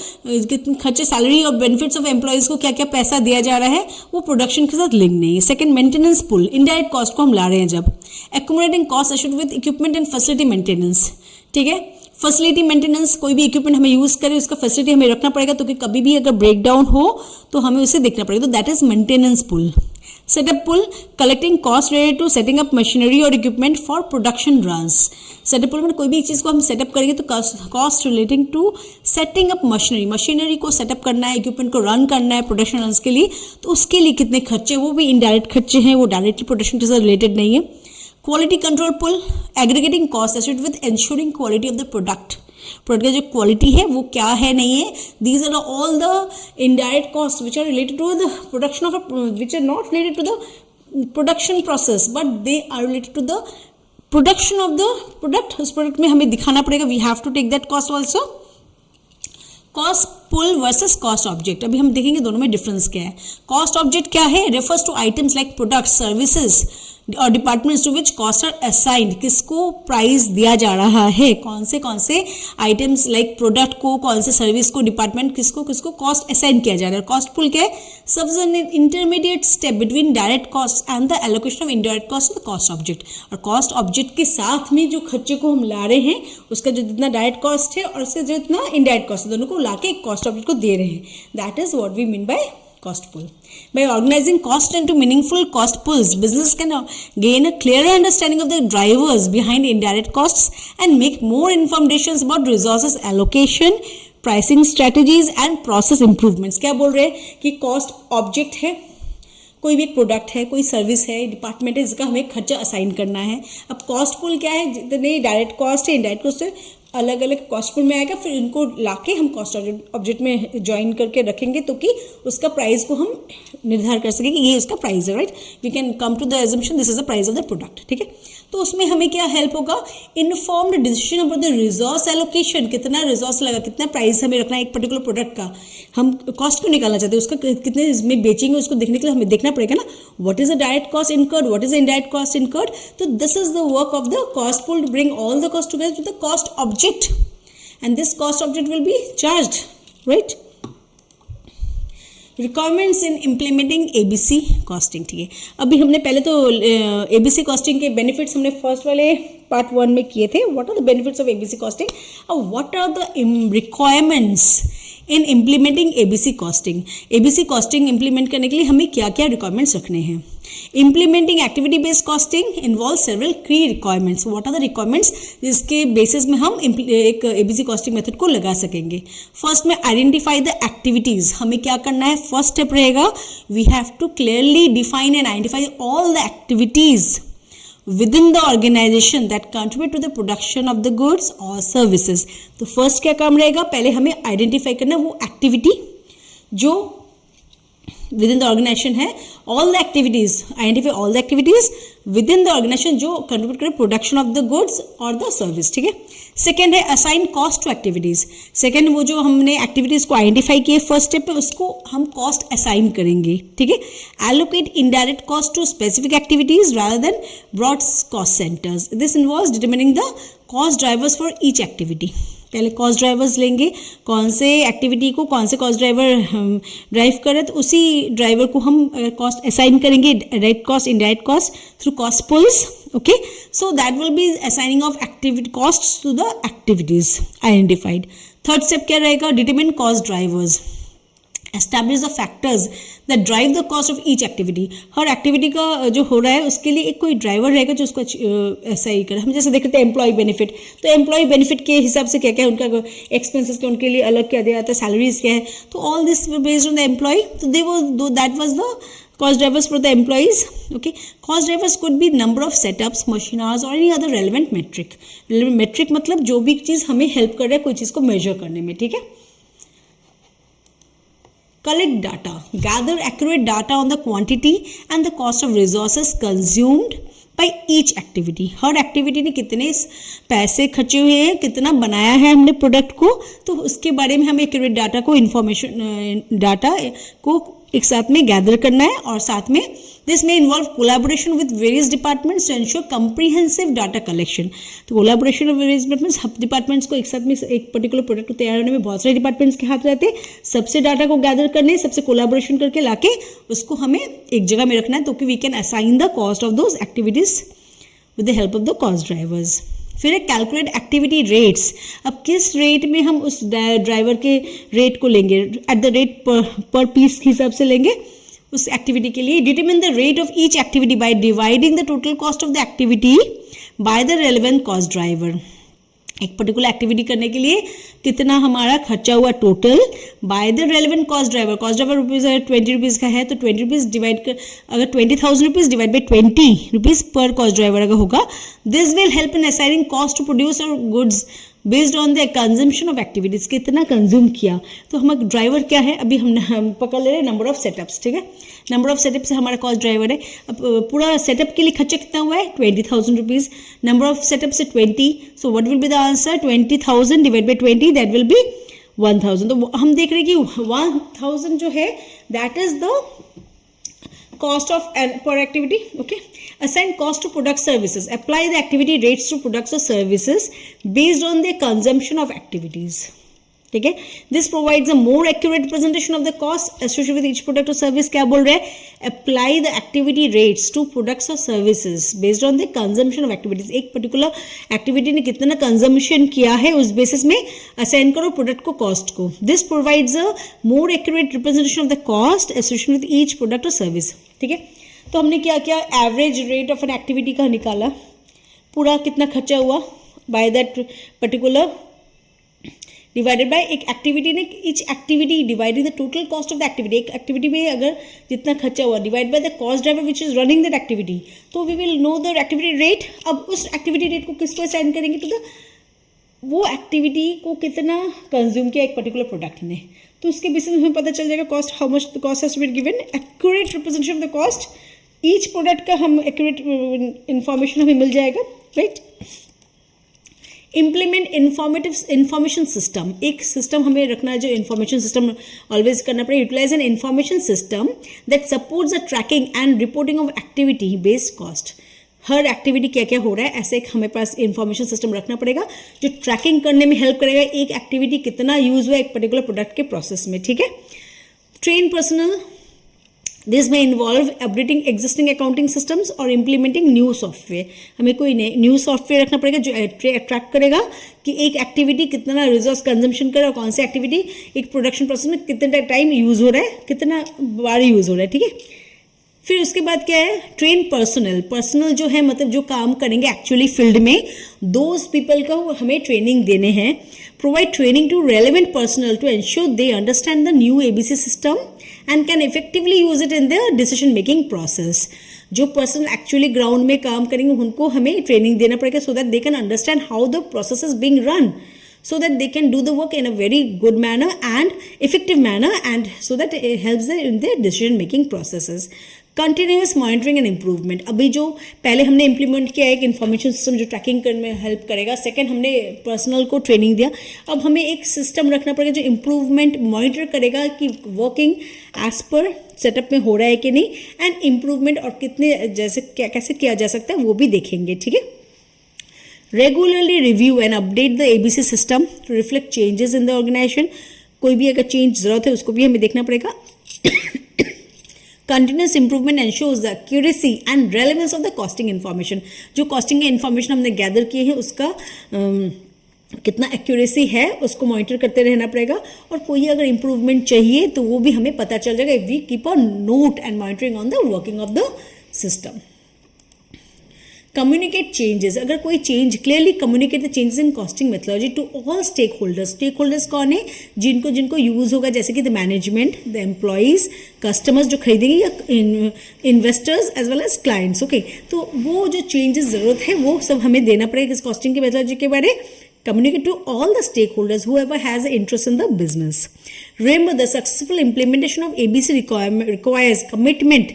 खर्चे सैलरी और बेनिफिट्स ऑफ एम्प्लॉइज को क्या क्या पैसा दिया जा रहा है वो प्रोडक्शन के साथ लिंक नहीं है. सेकंड, मेंटेनेंस पुल, इनडायरेक्ट कॉस्ट को हम ला रहे हैं जब accumulating cost associated with equipment and facility maintenance. ठीक है, फैसिलिटी मेंटेनेंस, कोई भी इक्विपमेंट हमें यूज़ करें उसका फैसिलिटी हमें रखना पड़ेगा, तो कि कभी भी अगर ब्रेक डाउन हो तो हमें उसे देखना पड़ेगा, तो that is maintenance pool. Setup pull, collecting cost related to setting up machinery or equipment for production runs. Setup pool में कोई भी चीज़ को हम सेटअप करेंगे तो cost relating to setting up machinery को सेटअप करना है, इक्विपमेंट को रन करना है प्रोडक्शन रन्स के लिए, तो उसके लिए कितने खर्चे, वो भी इनडायरेक्ट खर्चे हैं, वो डायरेक्टली प्रोडक्शन के साथ रिलेटेड नहीं है. Quality control pool, aggregating cost associated with ensuring quality of the product का जो क्वालिटी है वो क्या है नहीं है. These are all the indirect cost which are related to the production of which are not related to the production process but they are related to the production of the product. उस product में हमें दिखाना पड़ेगा, we have to take that cost also. Cost pull versus cost object, अभी हम देखेंगे दोनों में डिफरेंस क्या है. कॉस्ट ऑब्जेक्ट क्या है, refers to items like product, services और departments to which cost are assigned, किसको प्राइस दिया जा रहा है, कौन से आइटम्स लाइक प्रोडक्ट को, कौन से सर्विस को, डिपार्टमेंट किसको कॉस्ट असाइन किया जा रहा है. कॉस्ट पुल क्या है, serves an intermediate step between direct cost and the allocation of indirect cost of the cost object. और कॉस्ट ऑब्जेक्ट के साथ में जो खर्चे को हम ला रहे हैं, उसका जो जितना डायरेक्ट कॉस्ट है और उसका जो इतना इनडायरेक्ट कॉस्ट है, दोनों को ला के एक कॉस्ट ऑब्जेक्ट को दे रहे हैं. That is what we mean by cost pull. By organizing cost into meaningful cost pulls, business can gain a clearer understanding of the drivers behind indirect costs and make more informed decisions about resources allocation, pricing strategies and process improvements. क्या बोल रहे हैं कि cost object है, कोई भी एक product है, कोई सर्विस है, डिपार्टमेंट है जिसका हमें खर्चा असाइन करना है. अब कॉस्ट पुल क्या है, जितने डायरेक्ट कॉस्ट है, इनडायरेक्ट कॉस्ट है, अलग अलग कॉस्ट पुल में आएगा, फिर इनको लाके हम कॉस्ट ऑब्जेक्ट में ज्वाइन करके रखेंगे तो कि उसका प्राइस को हम निर्धारण कर सकें कि ये उसका प्राइस है. Right, we can come to the assumption this is the price of the product. ठीक है, तो उसमें हमें क्या हेल्प होगा, informed decision about the resource allocation, कितना रिसोर्स लगा, कितना प्राइस हमें रखना है एक पर्टिकुलर प्रोडक्ट का. हम कॉस्ट क्यों निकालना चाहते हैं, उसका कितने इसमें बेचेंगे उसको देखने के लिए हमें देखना पड़ेगा ना, what is the direct cost incurred, what is the indirect cost incurred. तो this is the work of the cost pool to bring all the cost together to the cost object and this cost object will be charged. Right, requirements in implementing ABC costing. ठीक है, अभी हमने पहले तो ABC costing के benefits हमने first वाले part 1 में किए थे. what are the benefits of ABC costing और what are the requirements in implementing ABC costing. ABC costing implement करने के लिए हमें क्या क्या requirements रखने हैं. Implementing activity based costing involves several key requirements. What are the requirements जिसके बेसिस में हम एक ABC costing मेथड को लगा सकेंगे. फर्स्ट में identify the activities. हमें क्या करना है, फर्स्ट स्टेप रहेगा we have to clearly define and identify all the activities within the organization that contribute to the production of the goods or services. तो फर्स्ट क्या काम रहेगा, पहले हमें आइडेंटिफाई करना वो एक्टिविटी जो within the organization है, all the activities, identify all the activities within the organization जो contribute करे production of the goods or the service. ठीक है, सेकेंड है assign cost to activities. Second वो जो हमने activities को identify किए फर्स्ट स्टेप पे, उसको हम cost assign करेंगे. ठीक है, allocate indirect cost to specific activities rather than broad cost centers. This involves determining the cost drivers for each activity. पहले कॉस्ट ड्राइवर्स लेंगे, कौन से एक्टिविटी को कौन से कॉस्ट ड्राइवर ड्राइव करे, तो उसी ड्राइवर को हम कॉस्ट असाइन करेंगे, direct cost, indirect cost through cost pools. Okay, so that will be assigning of activity cost to the activities identified. Third step क्या रहेगा, determine cost drivers. Establish the factors that drive the cost of each activity. हर activity का जो हो रहा है उसके लिए एक कोई ड्राइवर रहेगा जो उसको ऐसा ही करे. हम जैसे देख रहे थे एम्प्लॉय बेनिफिट, तो एम्प्लॉय बेनिफिट के हिसाब से क्या क्या उनका एक्सपेंसेस के उनके लिए अलग क्या दिया जाता है, सैलरीज क्या है, तो all this based on the employ. तो that was the cost drivers for the employees. Okay, cost drivers could be number of setups, machine hours or any other relevant metric. Relevant metric मतलब जो भी चीज़ हमें help कर रहा है कोई चीज़ को मेजर करने में. ठीक है, collect data, gather accurate data on the quantity and the cost of resources consumed by each activity. Her activity ने कितने पैसे खर्चे हुए हैं, कितना बनाया है हमने प्रोडक्ट को, तो उसके बारे में हमें एक्यूरेट डाटा को डाटा को एक साथ में गैदर करना है. और साथ में दिस में involve collaboration with various departments to ensure comprehensive data collection. तो कोलैबोरेशन ऑफ वेरियस डिपार्टमेंट्स, सब डिपार्टमेंट्स को एक साथ में एक पर्टिकुलर प्रोडक्ट को तैयार होने में बहुत सारे डिपार्टमेंट्स के हाथ रहते हैं, सबसे डाटा को गैदर करने, सबसे कोलैबोरेशन करके लाके उसको हमें एक जगह में रखना है, तो कि we can assign the cost of those activities with the help of the cost drivers. फिर है कैलकुलेट एक्टिविटी रेट्स. अब किस रेट में हम उस ड्राइवर के रेट को लेंगे, एट द रेट पर पीस के हिसाब से लेंगे, उस एक्टिविटी के लिए determine the rate of each activity by dividing the total cost of the activity by the relevant cost driver. एक पर्टिकुलर एक्टिविटी करने के लिए कितना हमारा खर्चा हुआ total by the relevant cost driver rupees अगर 20 रुपीज़ का है तो 20 रुपीज़ डिवाइड कर, अगर 20,000 rupees divide by 20 rupees per cost driver अगर होगा, this will help in assigning cost to produce और goods based on the consumption of activities, कितना कंज्यूम किया। तो हम ड्राइवर क्या है, अभी हम पकड़ ले रहे हैं नंबर ऑफ सेटअप्स, ठीक है, नंबर ऑफ सेटअप से हमारा कॉस्ट ड्राइवर है। अब पूरा सेटअप के लिए खर्चा कितना हुआ है 20,000 रुपीज़, नंबर ऑफ सेटअप से 20, so what will be the answer 20,000 divide by 20 that will B 1,000। तो हम देख रहे हैं कि 1,000 जो है that is the cost of per activity. Okay, assign cost to product services, apply the activity rates to products or services based on the consumption of activities. ठीक है, this provides a more accurate representation of the cost associated with each product और service. क्या बोल रहे हैं, apply the activity rates to products और services based on the consumption of activities. एक particular activity ने कितना कंजम्पशन किया है उस बेसिस में असाइन करो प्रोडक्ट को, कॉस्ट को। This provides a more accurate representation of the cost associated with each product और सर्विस। ठीक है, तो हमने क्या किया, average rate of an activity का निकाला, पूरा कितना खर्चा हुआ by that particular divided by एक एक्टिविटी ने, each activity divided the total cost of the activity. एक एक्टिविटी में अगर जितना खर्चा हुआ divide by the cost driver which is running that activity, तो we will know the activity rate. अब उस एक्टिविटी रेट को किसको असाइन करेंगे, टू द वो एक्टिविटी को कितना कंज्यूम किया एक पर्टिकुलर प्रोडक्ट ने, तो उसके बेसिस में हमें पता चल जाएगा cost, how much the cost has been given, accurate representation of the cost, each product का हम एक्यूरेट इंफॉर्मेशन हमें मिल जाएगा, राइट। इम्प्लीमेंट इंफॉर्मेशन सिस्टम, एक सिस्टम हमें रखना है जो इंफॉर्मेशन सिस्टम ऑलवेज करना पड़ेगा। Utilize an information system that supports the tracking and reporting of activity based cost. हर एक्टिविटी क्या क्या हो रहा है ऐसे एक हमें पास इंफॉर्मेशन सिस्टम रखना पड़ेगा जो ट्रैकिंग करने में हेल्प करेगा, एक एक्टिविटी कितना यूज हुआ एक पर्टिकुलर प्रोडक्ट के प्रोसेस में। ठीक है, ट्रेन पर्सनल, दिस में involve updating existing accounting systems और इम्प्लीमेंटिंग न्यू सॉफ्टवेयर। हमें कोई न्यू सॉफ्टवेयर रखना पड़ेगा जो ट्रैक करेगा कि एक एक्टिविटी कितना रिसोर्स कंजम्पशन करे और कौन सी एक्टिविटी एक प्रोडक्शन प्रोसेस में कितना टाइम यूज हो रहा है, कितना बार यूज हो रहा है। ठीक है, फिर उसके बाद क्या है, ट्रेन पर्सनल जो है मतलब जो काम करेंगे एक्चुअली फील्ड में, दोज पीपल का हमें ट्रेनिंग देने हैं। Provide training to relevant personnel to ensure they understand the new ABC system and can effectively use it in their decision making process. जो पर्सन एक्चुअली ग्राउंड में काम करेंगे उनको हमें ट्रेनिंग देना पड़ेगा so that they can understand how the process is being run, so that they can do the work in a very good manner and effective manner, and so that it helps them in their decision making processes. Continuous monitoring and improvement, अभी जो पहले हमने implement किया एक information system जो trekking करने में help करेगा, सेकंड हमने पर्सनल को ट्रेनिंग दिया, अब हमें एक सिस्टम रखना पड़ेगा जो इम्प्रूवमेंट मॉनिटर करेगा कि वर्किंग एज पर सेटअप में हो रहा है कि नहीं, एंड इम्प्रूवमेंट और कितने जैसे क्या कैसे किया जा सकता है वो भी देखेंगे। ठीक है, regularly review and update the ABC system to reflect changes in the organization, कोई भी अगर चेंज जरूरत है उसको भी हमें देखना पड़ेगा। Continuous improvement ensures the accuracy and relevance of the costing information, जो कॉस्टिंग के इन्फॉर्मेशन हमने गैदर किए हैं उसका कितना एक्यूरेसी है उसको मॉनिटर करते रहना पड़ेगा, और कोई अगर इंप्रूवमेंट चाहिए तो वो भी हमें पता चल जाएगा if we keep a note and monitoring on the working of the system. Communicate changes, अगर कोई change clearly communicate the changes in costing methodology to all stakeholders. Stakeholders कौन है, जिनको जिनको यूज होगा, जैसे कि the management, the employees, customers जो खरीदेंगे या investors as well as clients. Okay, तो वो जो चेंजेस जरूरत है वो सब हमें देना पड़ेगा इस कॉस्टिंग के मेथोलॉजी के बारे। Communicate to all the stakeholders whoever has an interest in the business. Remember, the successful implementation of ABC requires commitment,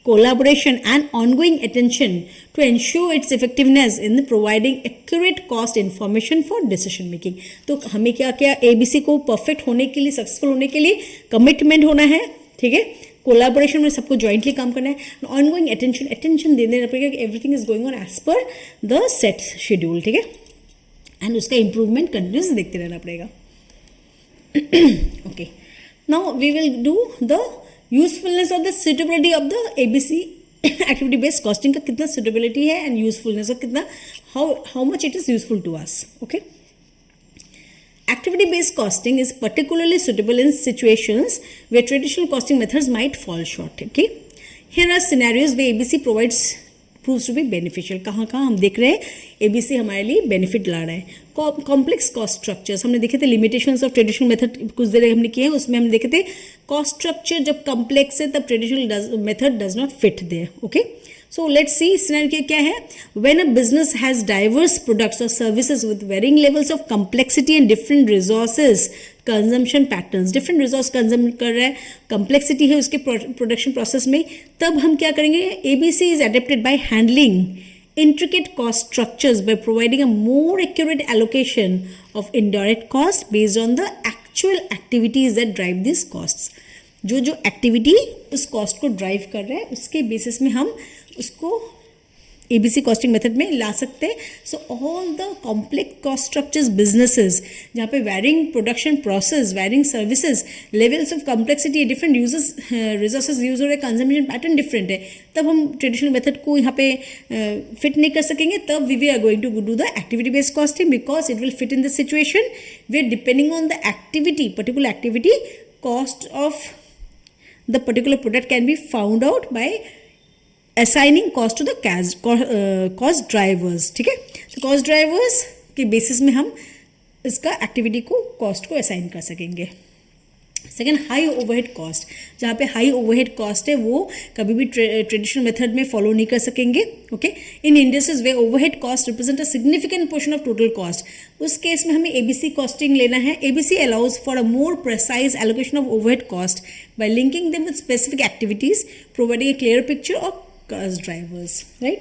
collaboration and ongoing attention to ensure its effectiveness in providing accurate cost information for decision making. तो हमें क्या क्या ABC को perfect होने के लिए, successful होने के लिए कमिटमेंट होना है, ठीक है, कोलाबोरेशन में सबको जॉइंटली काम करना है, ऑनगोइंग अटेंशन देना पड़ेगा कि everything is going on as per the set schedule. ठीक है, एंड उसका इंप्रूवमेंट कंटिन्यूस देखते रहना पड़ेगा। Okay, now we will do the usefulness of the suitability of the ABC activity based costing का कितना सुटेबिलिटी है एंड यूजफुलनेस और कितना how much it is useful to us. Okay, Activity based costing is particularly suitable in situations where traditional costing methods might fall short. Okay, here are scenarios where ABC proves to be beneficial. कहाँ हम देख रहे हैं ABC हमारे लिए benefit ला रहा है. Complex cost structures हमने देखे थे, लिमिटेशंस ऑफ ट्रेडिशनल मेथड कुछ देर हमने किए हैं, उसमें हम देखे थे कॉस्ट स्ट्रक्चर जब कॉम्प्लेक्स है तब traditional method does not fit there. Okay, so let's see scenario क्या है. When a business has diverse products or services with varying levels of complexity and different resources consumption patterns, different resource consume कर रहा है, complexity है उसके production process में, तब हम क्या करेंगे. ABC is adapted by handling intricate cost structures by providing a more accurate allocation of indirect cost based on the actual activities that drive these costs. जो एक्टिविटी उस कॉस्ट को ड्राइव कर रहा है उसके बेसिस में हम उसको ABC कॉस्टिंग मेथड में ला सकते हैं. So all the complex cost structures businesses जहाँ पे varying production process, varying services, levels of complexity, different uses resources use हो रहे, कंजम्पशन पैटर्न डिफरेंट है, तब हम ट्रेडिशनल मेथड को यहाँ पे फिट नहीं कर सकेंगे. तब we are going to do the activity based costing because it will fit in the situation where depending on the activity, particular activity, cost of the particular product can be found out by assigning cost to the cost drivers. ठीक है, तो cost drivers के basis में हम इसका activity को cost को assign कर सकेंगे. Second, high overhead cost. जहाँ पे हाई ओवरहेड कॉस्ट है वो कभी भी ट्रेडिशनल मेथड में फॉलो नहीं कर सकेंगे. Okay, in industries where overhead cost represent a significant portion of total cost. उस केस में हमें ABC कॉस्टिंग लेना है. ABC allows for a more precise allocation of overhead cost by linking them with specific activities, providing a clear picture of cost drivers. Right.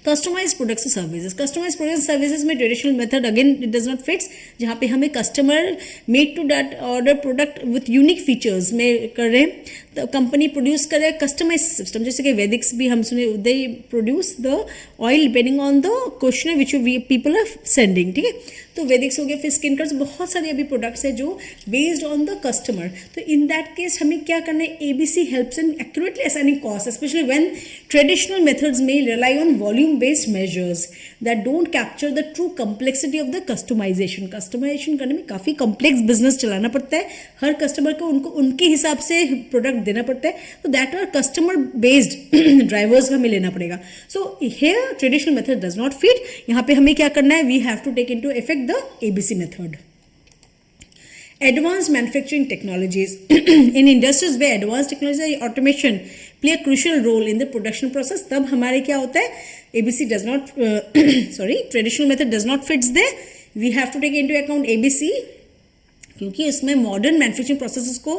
Customize products और services. Customize products services में traditional method again it does not fits. जहाँ पे हमें customer made to that order product with unique features में कर रहे हैं, तो कंपनी प्रोड्यूस कर रहे हैं कस्टमाइज सिस्टम. जैसे कि वैदिक्स भी हम सुने, they produce the oil depending on the question which people are sending. ठीक है, तो वैदिक्स हो गया, फिर स्किन कर्स, बहुत सारे अभी प्रोडक्ट्स है जो बेस्ड ऑन द कस्टमर. तो इन दैट केस हमें क्या करना है, ABC helps in accurately assigning cost, specially when traditional methods में rely on volume based measures that don't capture the true complexity of the customization. Customization करने में काफ़ी complex business चलाना पड़ता है, हर कस्टमर को उनको उनके हिसाब से प्रोडक्ट देना पड़ता है, तो that are customer based drivers हमें लेना पड़ेगा. So here traditional method does not fit. यहाँ पे हमें क्या करना है, we have to take into effect the ABC method. Advanced manufacturing technologies. In industries where advanced technology or automation play a crucial role in the production process, तब हमारे क्या होता है, ABC does not traditional method does not fits there. We have to take into account ABC क्योंकि इसमें modern manufacturing processes को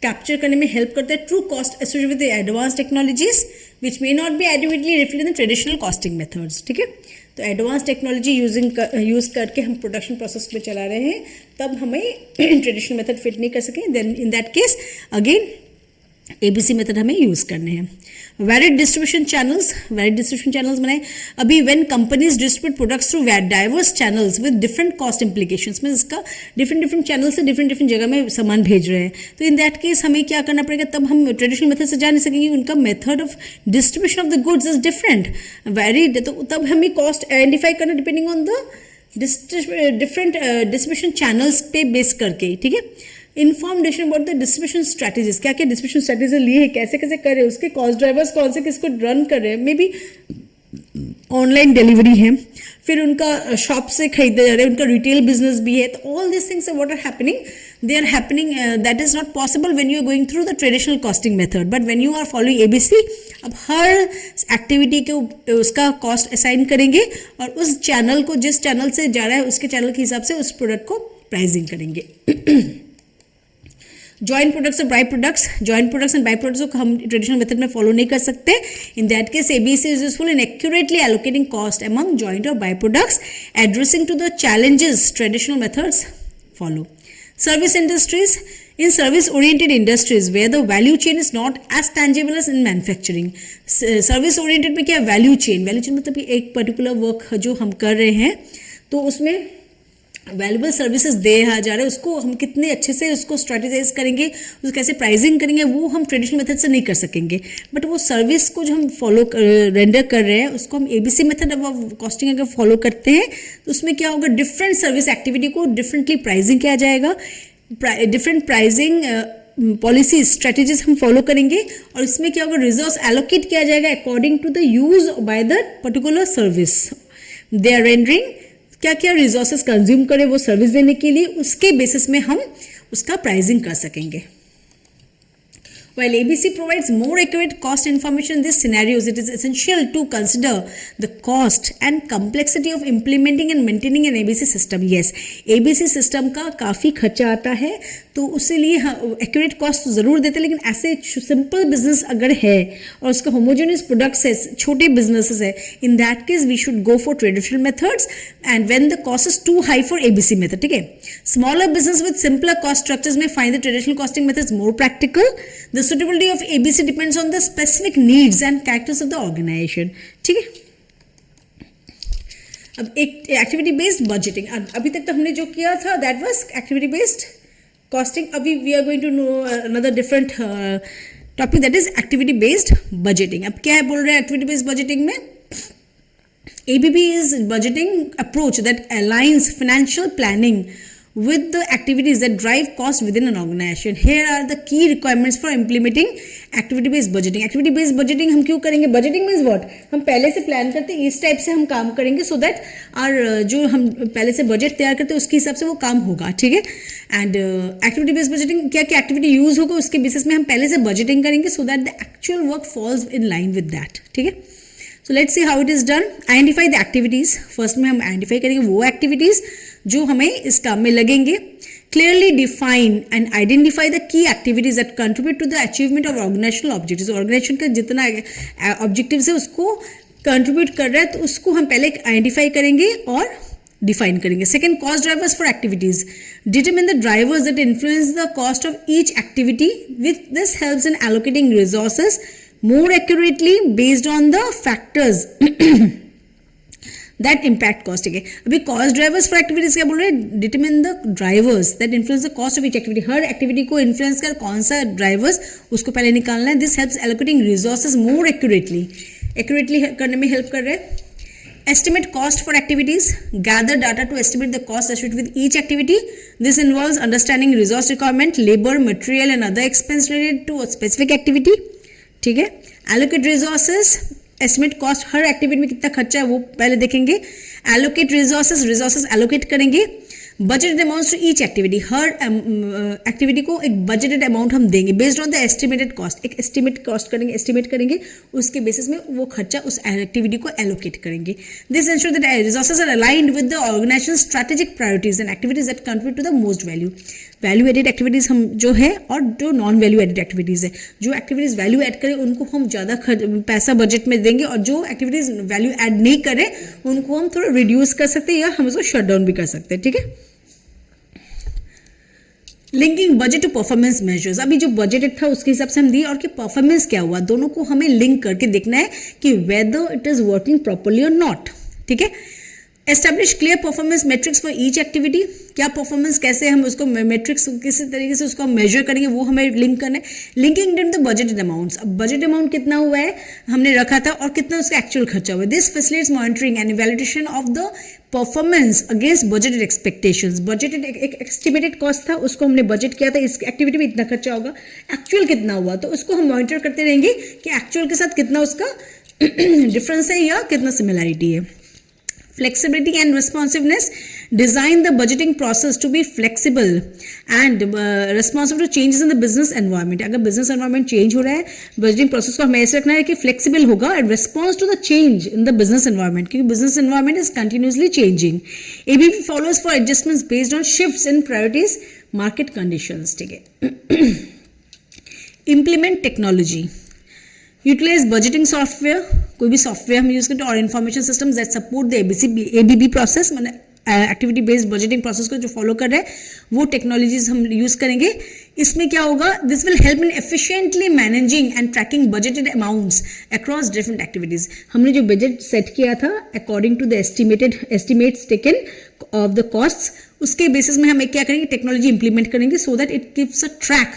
capture करने में हेल्प करता है. True cost associated with advance technologies which may not be adequately reflected in traditional costing methods. ठीक है, तो एडवांस टेक्नोलॉजी यूज करके हम प्रोडक्शन प्रोसेस पे चला रहे हैं, तब हमें ट्रेडिशनल मेथड फिट नहीं कर सकें. Then in that case again ABC method हमें यूज़ करने हैं. वैरिड डिस्ट्रीब्यूशन चैनल्स बनाए. अभी when companies distribute products through diverse channels with different cost implications, में इसका डिफरेंट चैनल से डिफरेंट जगह में सामान भेज रहे हैं, तो इन दैट केस हमें क्या करना पड़ेगा, तब हम ट्रेडिशनल मेथड से जा नहीं सकेंगे, उनका method of distribution of the goods is different, varied. तो तब हमें कॉस्ट आइडेंटिफाई करना depending on the different distribution channels पे बेस करके. ठीक है, information about the distribution strategies, क्या क्या डिस्ट्रीब्यूशन स्ट्रैटेजी लिए है, कैसे कैसे कर रहे हैं, उसके कॉस्ट ड्राइवर्स कौन से किसको रन कर रहे हैं, मे बी ऑनलाइन डिलीवरी है, फिर उनका शॉप से खरीदे जा रहे हैं, उनका रिटेल बिजनेस भी है. तो all this things what are happening, they are happening, that is not possible when you are going through the traditional costing method, but when you are following ABC, अब हर एक्टिविटी के उसका cost assign करेंगे और उस channel को, जिस channel से जा रहा है उसके चैनल के हिसाब से उस प्रोडक्ट को प्राइसिंग करेंगे. जॉइंट प्रोडक्ट्स और by products. Joint products and by products को हम ट्रेडिशनल मेथड में फॉलो नहीं कर सकते. In that case ABC is useful in accurately allocating cost among joint और by products, addressing to the challenges traditional methods follow. Service industries. In service-oriented industries where the value chain is not as tangible as in manufacturing. Service-oriented में क्या है, value chain. Value chain मतलब कि एक particular work जो हम कर रहे हैं तो उसमें वैल्यूबल सर्विसेज दे जा रहे हैं, उसको हम कितने अच्छे से उसको स्ट्रेटेजाइज करेंगे, उसको कैसे प्राइसिंग करेंगे, वो हम ट्रेडिशनल मेथड से नहीं कर सकेंगे. बट वो सर्विस को जो हम फॉलो रेंडर कर रहे हैं उसको हम ABC मेथड ऑफ कॉस्टिंग अगर फॉलो करते हैं तो उसमें क्या होगा, डिफरेंट सर्विस एक्टिविटी को डिफरेंटली प्राइसिंग किया जाएगा, डिफरेंट प्राइसिंग पॉलिसी स्ट्रेटेजीज हम फॉलो करेंगे और इसमें क्या होगा, रिसोर्स एलोकेट किया जाएगा according to the use by the particular service they are rendering. क्या क्या रिसोर्सेज कंज्यूम करें वो सर्विस देने के लिए, उसके बेसिस में हम उसका प्राइसिंग कर सकेंगे. While ABC provides more accurate cost information in these scenarios, it is essential to consider the cost and complexity of implementing and maintaining an ABC system. Yes, ABC system का काफ़ी खर्चा आता है, तो उसके लिए एक्यूरेट कॉस्ट ज़रूर देते हैं, लेकिन ऐसे सिंपल बिजनेस अगर है और उसका होमोजेनियस प्रोडक्ट्स है, छोटे बिजनेसेस है, in that case we should go for traditional methods and when the cost is too high for ABC method. ठीक है, smaller business with simpler cost structures में find the traditional costing methods more practical. The suitability of ABC depends on the specific needs and characters of the organization. ठीक है, अब एक activity based budgeting. अभी तक तो हमने जो किया था that was activity based costing. अभी we are going to know another different topic that is activity based budgeting. अब क्या है बोल रहे हैं एक्टिविटी बेस्ड बजटिंग में, ABB is budgeting approach that aligns financial planning with the activities that drive cost within an organization. Here are the key requirements for implementing activity based budgeting. Activity based budgeting हम क्यों करेंगे, budgeting means what, हम पहले से plan करते हैं, इस type से हम काम करेंगे so that और जो हम पहले से बजट तैयार करते हैं उसके हिसाब से वो काम होगा. ठीक है, एंड एक्टिविटी बेस्ड बजटिंग क्या क्या एक्टिविटी यूज होगा उसके बेसिस में हम पहले से बजटिंग करेंगे so that the actual work falls in line with that. ठीक है, so let's see how it is done. Identify the activities. First में हम आइडेंटिफाई करेंगे वो एक्टिविटीज जो हमें इस काम में लगेंगे. Clearly define and identify the key activities that contribute to the achievement of organizational objectives. Organization का जितना objectives है उसको contribute कर रहा है तो उसको हम पहले आइडेंटिफाई करेंगे और डिफाइन करेंगे. Second, cost drivers for activities. Determine the drivers that influence the cost of each activity. With this helps in allocating resources more accurately based on the factors that impact cost. ठीक है, अभी cost drivers for activities क्या बोल रहे हैं, determine the drivers that influence the cost of each activity. हर activity को influence कर कौन सा ड्राइवर्स उसको पहले निकालना है. This helps allocating resources more accurately करने में हेल्प कर रहे हैं. Estimate cost for activities. Gather data to estimate the cost associated with each activity. This involves understanding resource requirement, labor, material and other expense related to a specific activity. ठीक है, allocate resources, estimate cost, हर activity में कितना खर्चा है वो पहले देखेंगे. allocate resources allocate करेंगे. Budgeted amounts to each activity, हर एक्टिविटी को एक बजटेड अमाउंट हम देंगे based on the estimated cost. एक एस्टिमेट करेंगे उसके बेसिस में वो खर्चा उस एक्टिविटी को एलोकेट करेंगे. This ensure that resources are aligned with the organization strategic priorities and activities that contribute to the most value added activities हम जो है और जो नॉन वैल्यू एडेड एक्टिविटीज है. जो एक्टिविटीज वैल्यू ऐड करें उनको हम ज़्यादा पैसा बजट में देंगे और जो एक्टिविटीज वैल्यू ऐड नहीं करें उनको हम थोड़ा रिड्यूस कर सकते हैं या हम उसको शट डाउन भी कर सकते हैं. ठीक है, linking budget to performance measures. अभी जो बजटेड था उसके हिसाब से हम दिए और कि परफॉर्मेंस क्या हुआ, दोनों को हमें लिंक करके देखना है कि weather it is working properly और नॉट. ठीक है, establish clear performance matrix for each activity. क्या परफॉर्मेंस कैसे हम उसको मेट्रिक्स किसी तरीके से उसको मेजर करेंगे वो हमें लिंक करना है. Linking in the budgeted amounts. अब बजट अमाउंट कितना हुआ है हमने रखा था और कितना उसका एक्चुअल खर्चा हुआ है. This facilitates monitoring and evaluation of the performance against budgeted expectations. Budgeted एक एस्टिमेटेड कॉस्ट था उसको हमने बजट किया था इस एक्टिविटी में इतना खर्चा होगा, एक्चुअल कितना हुआ तो उसको हम मॉनिटर करते रहेंगे कि एक्चुअल के साथ कितना उसका डिफरेंस है या कितना सिमिलैरिटी है. Flexibility and responsiveness. Design the budgeting process to be flexible and responsive to changes in the business environment. अगर business environment change हो रहा है budgeting process को हमें ऐसे रखना है कि flexible होगा and response to the change in the business environment क्योंकि business environment is continuously changing. ABB follows for adjustments based on shifts in priorities, market conditions. ठीक है. Implement technology. Utilize budgeting software. कोई भी software हम use करते हैं और information systems that support the ABB process, मैंने एक्टिविटी बेस्ड बजटिंग प्रोसेस को जो फॉलो कर रहे हैं वो टेक्नोलॉजीज हम यूज करेंगे. इसमें क्या होगा, this will help in efficiently managing and tracking budgeted amounts across different activities. हमने जो बजट सेट किया था according to the estimates taken of the costs उसके बेसिस में हम एक क्या करेंगे, टेक्नोलॉजी इंप्लीमेंट करेंगे so that it gives a track.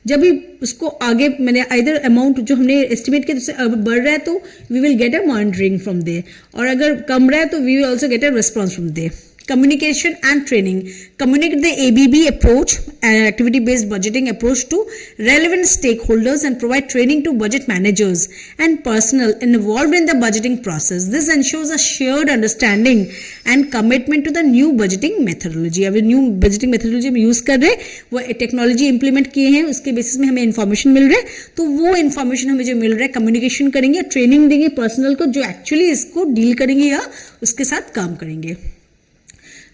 जब भी उसको आगे मैंने आइदर अमाउंट जो हमने एस्टिमेट किया उससे बढ़ रहा है तो we will get a monitoring from there, और अगर कम रहा है तो we will also get a response from there. Communication and training. Communicate the ABB approach, activity-based budgeting approach to relevant stakeholders and provide training to budget managers and personnel involved in the budgeting process. This ensures a shared understanding and commitment to the new budgeting methodology. अब new budgeting methodology हम use कर रहे हैं, वो technology implement किए हैं, उसके basis में हमें information मिल रहा है, तो वो information हमें जो मिल रहा है communication करेंगे, training देंगे personnel को जो actually इसको deal करेंगे या उसके साथ काम करेंगे।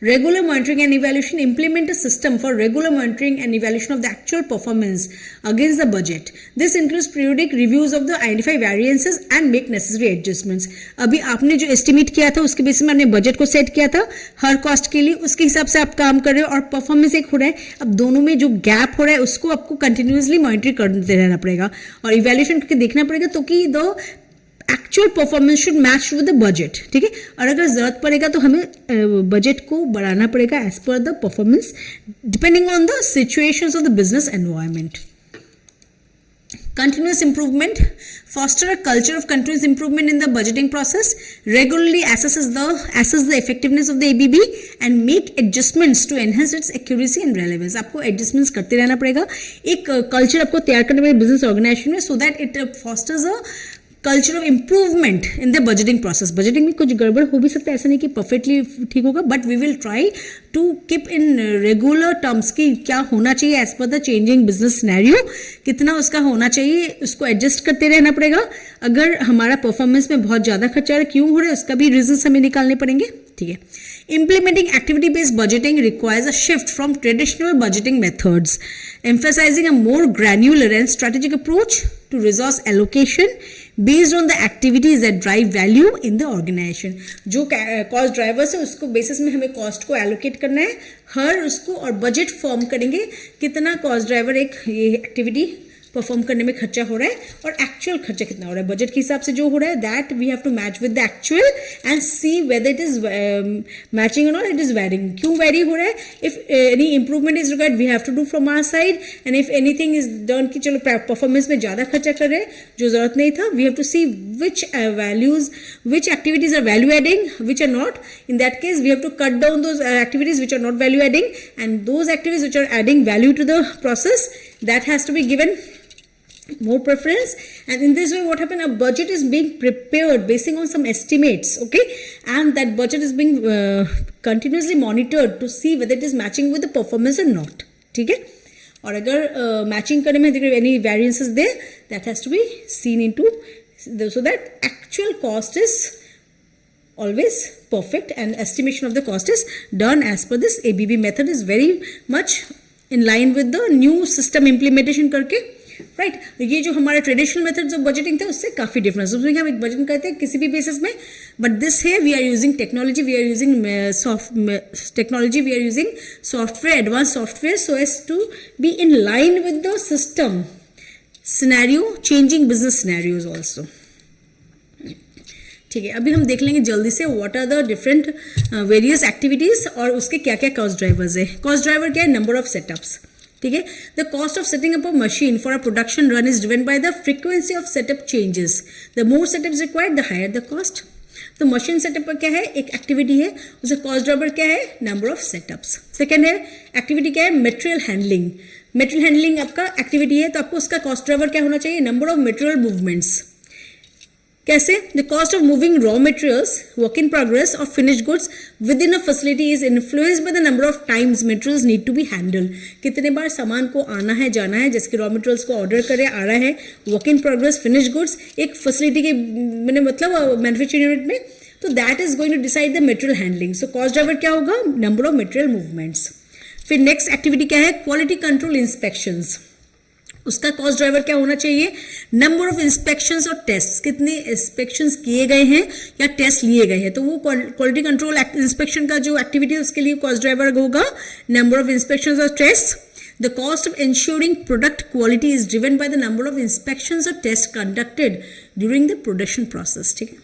Regular monitoring and evaluation. Implement a system for regular monitoring and evaluation of the actual performance against the budget. This includes periodic reviews of the identified variances and make necessary adjustments. अभी आपने जो estimate किया था उसके basis में आपने budget को set किया था हर कॉस्ट के लिए, उसके हिसाब से आप काम कर रहे हो और परफॉर्मेंस एक हो रहा है। अब दोनों में जो गैप हो रहा है उसको आपको कंटिन्यूसली मॉनिटर करते रहना पड़ेगा और इवेल्यूएशन करके देखना पड़ेगा तो कि the actual performance should match with the budget, ठीक है। और अगर जरूरत पड़ेगा तो हमें बजट को बढ़ाना पड़ेगा as per the performance depending on the situations of the business environment. Continuous improvement. Foster a culture of continuous improvement in the budgeting process. Regularly assess the effectiveness of the ABB and make adjustments to enhance its accuracy and relevance. आपको adjustments करते रहना पड़ेगा, एक culture आपको तैयार करना पड़ेगा business organization में, so that it fosters a culture of improvement in the budgeting process. Budgeting में कुछ गड़बड़ हो भी सकता है, ऐसा नहीं कि परफेक्टली ठीक होगा, but we will try to keep in regular terms की क्या होना चाहिए as per the changing business scenario, कितना उसका होना चाहिए, उसको एडजस्ट करते रहना पड़ेगा। अगर हमारा परफॉर्मेंस में बहुत ज़्यादा खर्चा है क्यों हो रहा है उसका भी रीजन हमें निकालने पड़ेंगे, ठीक है। Implementing activity-based budgeting requires a shift from traditional budgeting methods, emphasizing a more granular and strategic approach to resource allocation based on the activities that drive value in the organization. जो cost drivers है उसको basis में हमें cost को allocate करना है हर उसको, और budget form करेंगे कितना cost driver एक ये activity परफॉर्म करने में खर्चा हो रहा है और एक्चुअल खर्चा कितना हो रहा है बजट के हिसाब से जो हो रहा है, that we have to match with the actual and see whether it is matching और नॉट, इट इज वेरिंग, क्यों वेरी हो रहा है, if any improvement is required we have to do from our side, and if anything is done कि चलो performance में ज़्यादा खर्चा कर रहे हैं जो जरूरत नहीं था, we have to see which values which activities are value adding which are not, in that case we have to cut down those activities which are not value adding and those activities which are adding value to the process, that has to be given more preference. And in this way what happened, a budget is being prepared basing on some estimates, okay, and that budget is being continuously monitored to see whether it is matching with the performance or not, ठीक है। और अगर matching करने में any variances there, that has to be seen into so that actual cost is always perfect and estimation of the cost is done as per this ABB method is very much in line with the new system implementation करके, right. ये जो हमारा traditional methods of budgeting था उससे काफ़ी difference, उसमें हम एक बजट करते हैं किसी भी बेसिस में, बट दिस है we are using technology, we are using technology, we are using software, advance software, so as to be in line with the system scenario, changing business scenarios also, ठीक है। अभी हम देख लेंगे जल्दी से what are the different various activities और उसके क्या क्या कॉस्ट ड्राइवर्स है। कॉस्ट ड्राइवर क्या है, नंबर ऑफ सेटअप्स, ठीक है। The cost of setting up a machine for a production run is driven by the frequency of setup changes, the more setups required the higher the cost. तो machine setup पर क्या है, एक activity है, उसका cost driver क्या है, number of setups. Second है एक्टिविटी क्या है, मटेरियल हैंडलिंग, मटेरियल हैंडलिंग आपका एक्टिविटी है तो आपको उसका कॉस्ट ड्राइवर क्या होना चाहिए, नंबर ऑफ मटेरियल मूवमेंट्स। कैसे, the cost of moving raw materials, work in progress और finished goods within a facility is influenced by the number of times materials need to be handled. कितने बार सामान को आना है जाना है, जैसे कि रॉ मटेरियल्स को ऑर्डर करे आ रहा है, work in progress, finished goods एक फैसिलिटी के मैंने मतलब मैन्युफैक्चरिंग यूनिट में, तो that is going to decide the material handling. So cost driver क्या होगा, नंबर ऑफ मटेरियल मूवमेंट्स। फिर नेक्स्ट एक्टिविटी क्या है, क्वालिटी कंट्रोल इंस्पेक्शंस, उसका कॉस्ट ड्राइवर क्या होना चाहिए, नंबर ऑफ इंस्पेक्शंस और टेस्ट, कितने इंस्पेक्शंस किए गए हैं या टेस्ट लिए गए हैं, तो वो क्वालिटी कंट्रोल इंस्पेक्शन का जो एक्टिविटी है उसके लिए कॉस्ट ड्राइवर होगा नंबर ऑफ इंस्पेक्शंस और test. The cost of insuring product quality is driven by the number of inspections और test conducted during the production process, ठीक है।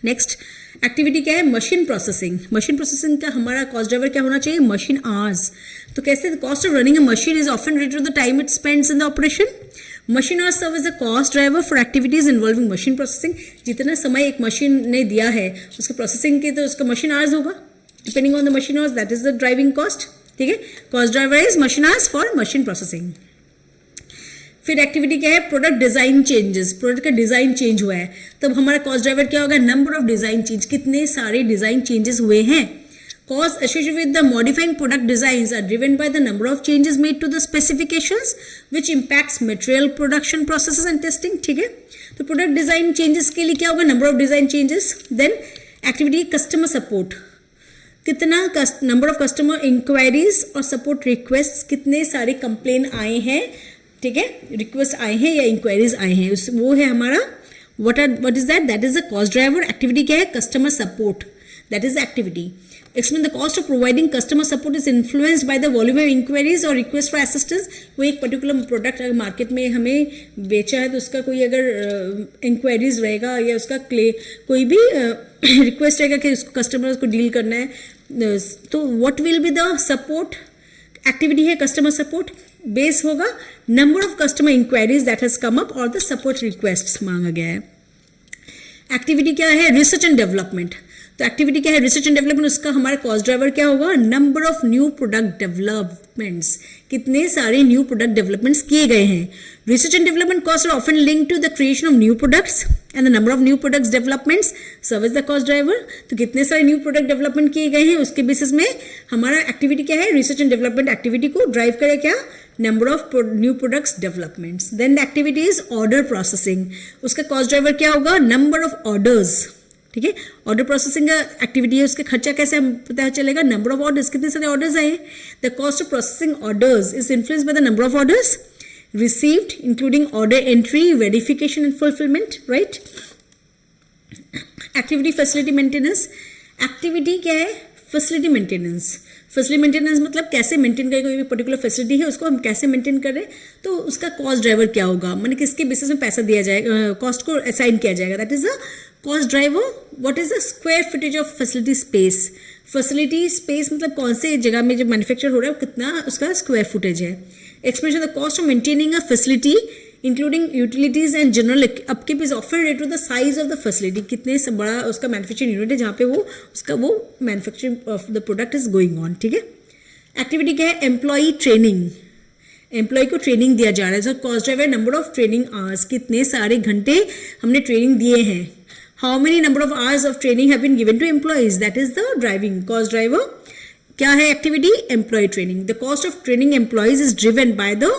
नेक्स्ट एक्टिविटी क्या है, मशीन प्रोसेसिंग। मशीन प्रोसेसिंग का हमारा cost driver क्या होना चाहिए, मशीन आवर्स। तो कैसे, cost of running a machine is often related to the time it spends in the operation. Machine hours serve as a cost driver for activities involving machine processing. जितना समय एक machine ने दिया है उसके processing के, तो उसका मशीन आवर्स होगा, depending on the machine hours, that is the driving cost. ठीक है, cost driver is machine hours for machine processing. फिर एक्टिविटी क्या है, प्रोडक्ट डिजाइन चेंजेस। प्रोडक्ट का डिजाइन चेंज हुआ है, तब हमारा कॉस्ट ड्राइवर क्या होगा, नंबर ऑफ डिजाइन चेंज, कितने सारे डिजाइन चेंजेस हुए हैं। Costs associated with the modifying product designs are driven by the number of changes made to the specifications, which impacts material production processes and testing. ठीक है, तो product design changes के लिए क्या होगा, number of design changes. Then activity customer support, कितना number of customer inquiries और support request, कितने सारे कंप्लेन आए हैं। ठीक है, रिक्वेस्ट आए हैं या इंक्वायरीज आए हैं, वो है हमारा what is that, that is the cost driver. Activity क्या है, customer support, that is activity. Explain the cost of providing customer support is influenced by the volume of inquiries or request for assistance. कोई एक particular product अगर market में हमें बेचा है तो उसका कोई अगर इंक्वायरीज रहेगा या उसका कोई भी रिक्वेस्ट रहेगा कि उसको कस्टमर्स को डील करना है, तो what will be the support activity है, कस्टमर सपोर्ट। बेस होगा number of customer inquiries that has come up और द सपोर्ट रिक्वेस्ट मांगा गया है। एक्टिविटी क्या है, रिसर्च एंड डेवलपमेंट। तो एक्टिविटी क्या है, रिसर्च एंड डेवलपमेंट, उसका हमारा कॉस्ट ड्राइवर क्या होगा, number of new product developments, कितने सारे न्यू प्रोडक्ट डेवलपमेंट्स किए गए हैं। Research and development cost are often linked to the creation of new products and the number of new products developments serve as the cost driver. तो कितने सारे new product development किए गए हैं उसके बेसिस में हमारा एक्टिविटी क्या है, रिसर्च एंड डेवलपमेंट एक्टिविटी को ड्राइव करे क्या, number of new products developments. Then the activity is order processing, उसका कॉस्ट ड्राइवर क्या होगा, नंबर ऑफ ऑर्डर्स। ठीक है, ऑर्डर प्रोसेसिंग का एक्टिविटी है, उसके खर्चा कैसे पता चलेगा, नंबर ऑफ ऑर्डर्स, कितने सारे ऑर्डर्स आए। The cost of processing orders is influenced by the number of orders received including order entry, verification and fulfilment, right. Activity facility maintenance, activity क्या है, फैसिलिटी मेंटेनेंस। फैसिलिटी मेंटेनेंस मतलब कैसे maintain करें, कोई particular facility है उसको हम कैसे मेंटेन करें, तो उसका कॉस्ट ड्राइवर क्या होगा, माने किसके बेसिस में पैसा दिया जाएगा, कॉस्ट को असाइन किया जाएगा, that is the cost driver. What is the square footage of facility space. Facility space मतलब कौन से जगह में जब मैन्युफैक्चर हो रहा है कितना उसका स्क्वायर फुटेज है। Explanation the cost of maintaining a facility including utilities and general upkeep is often related to the size of the facility, कितने से बड़ा उसका मैन्युफैक्चरिंग यूनिट है जहाँ पे वो उसका वो manufacturing of the product is going on. ठीक है, एक्टिविटी क्या है, एम्प्लॉई ट्रेनिंग, एम्प्लॉय को ट्रेनिंग दिया जा रहा है। So cost driver number of training hours, कितने सारे घंटे हमने ट्रेनिंग दिए हैं। How many number of hours of training have been given to employees, that is the driving cost driver. क्या है activity, employee training. The cost of training employees is driven by the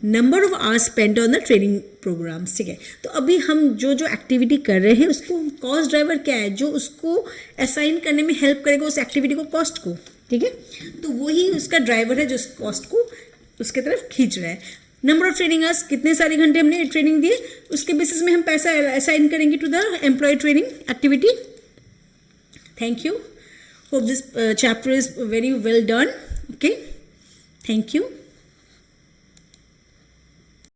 number of hours spent on the training programs. ठीक है, तो अभी हम जो activity कर रहे हैं उसको कॉस्ट ड्राइवर क्या है, जो उसको असाइन करने में हेल्प करेगा उस एक्टिविटी को, कॉस्ट को। ठीक है, तो वही उसका ड्राइवर है जो उस कॉस्ट को उसके तरफ खींच रहा है। नंबर ऑफ ट्रेनिंग आवर्स, कितने सारे घंटे हमने ट्रेनिंग दिए, उसके बेसिस में हम पैसा असाइन करेंगे to the employee training activity. Thank you, hope this chapter is very well done. Okay, thank you.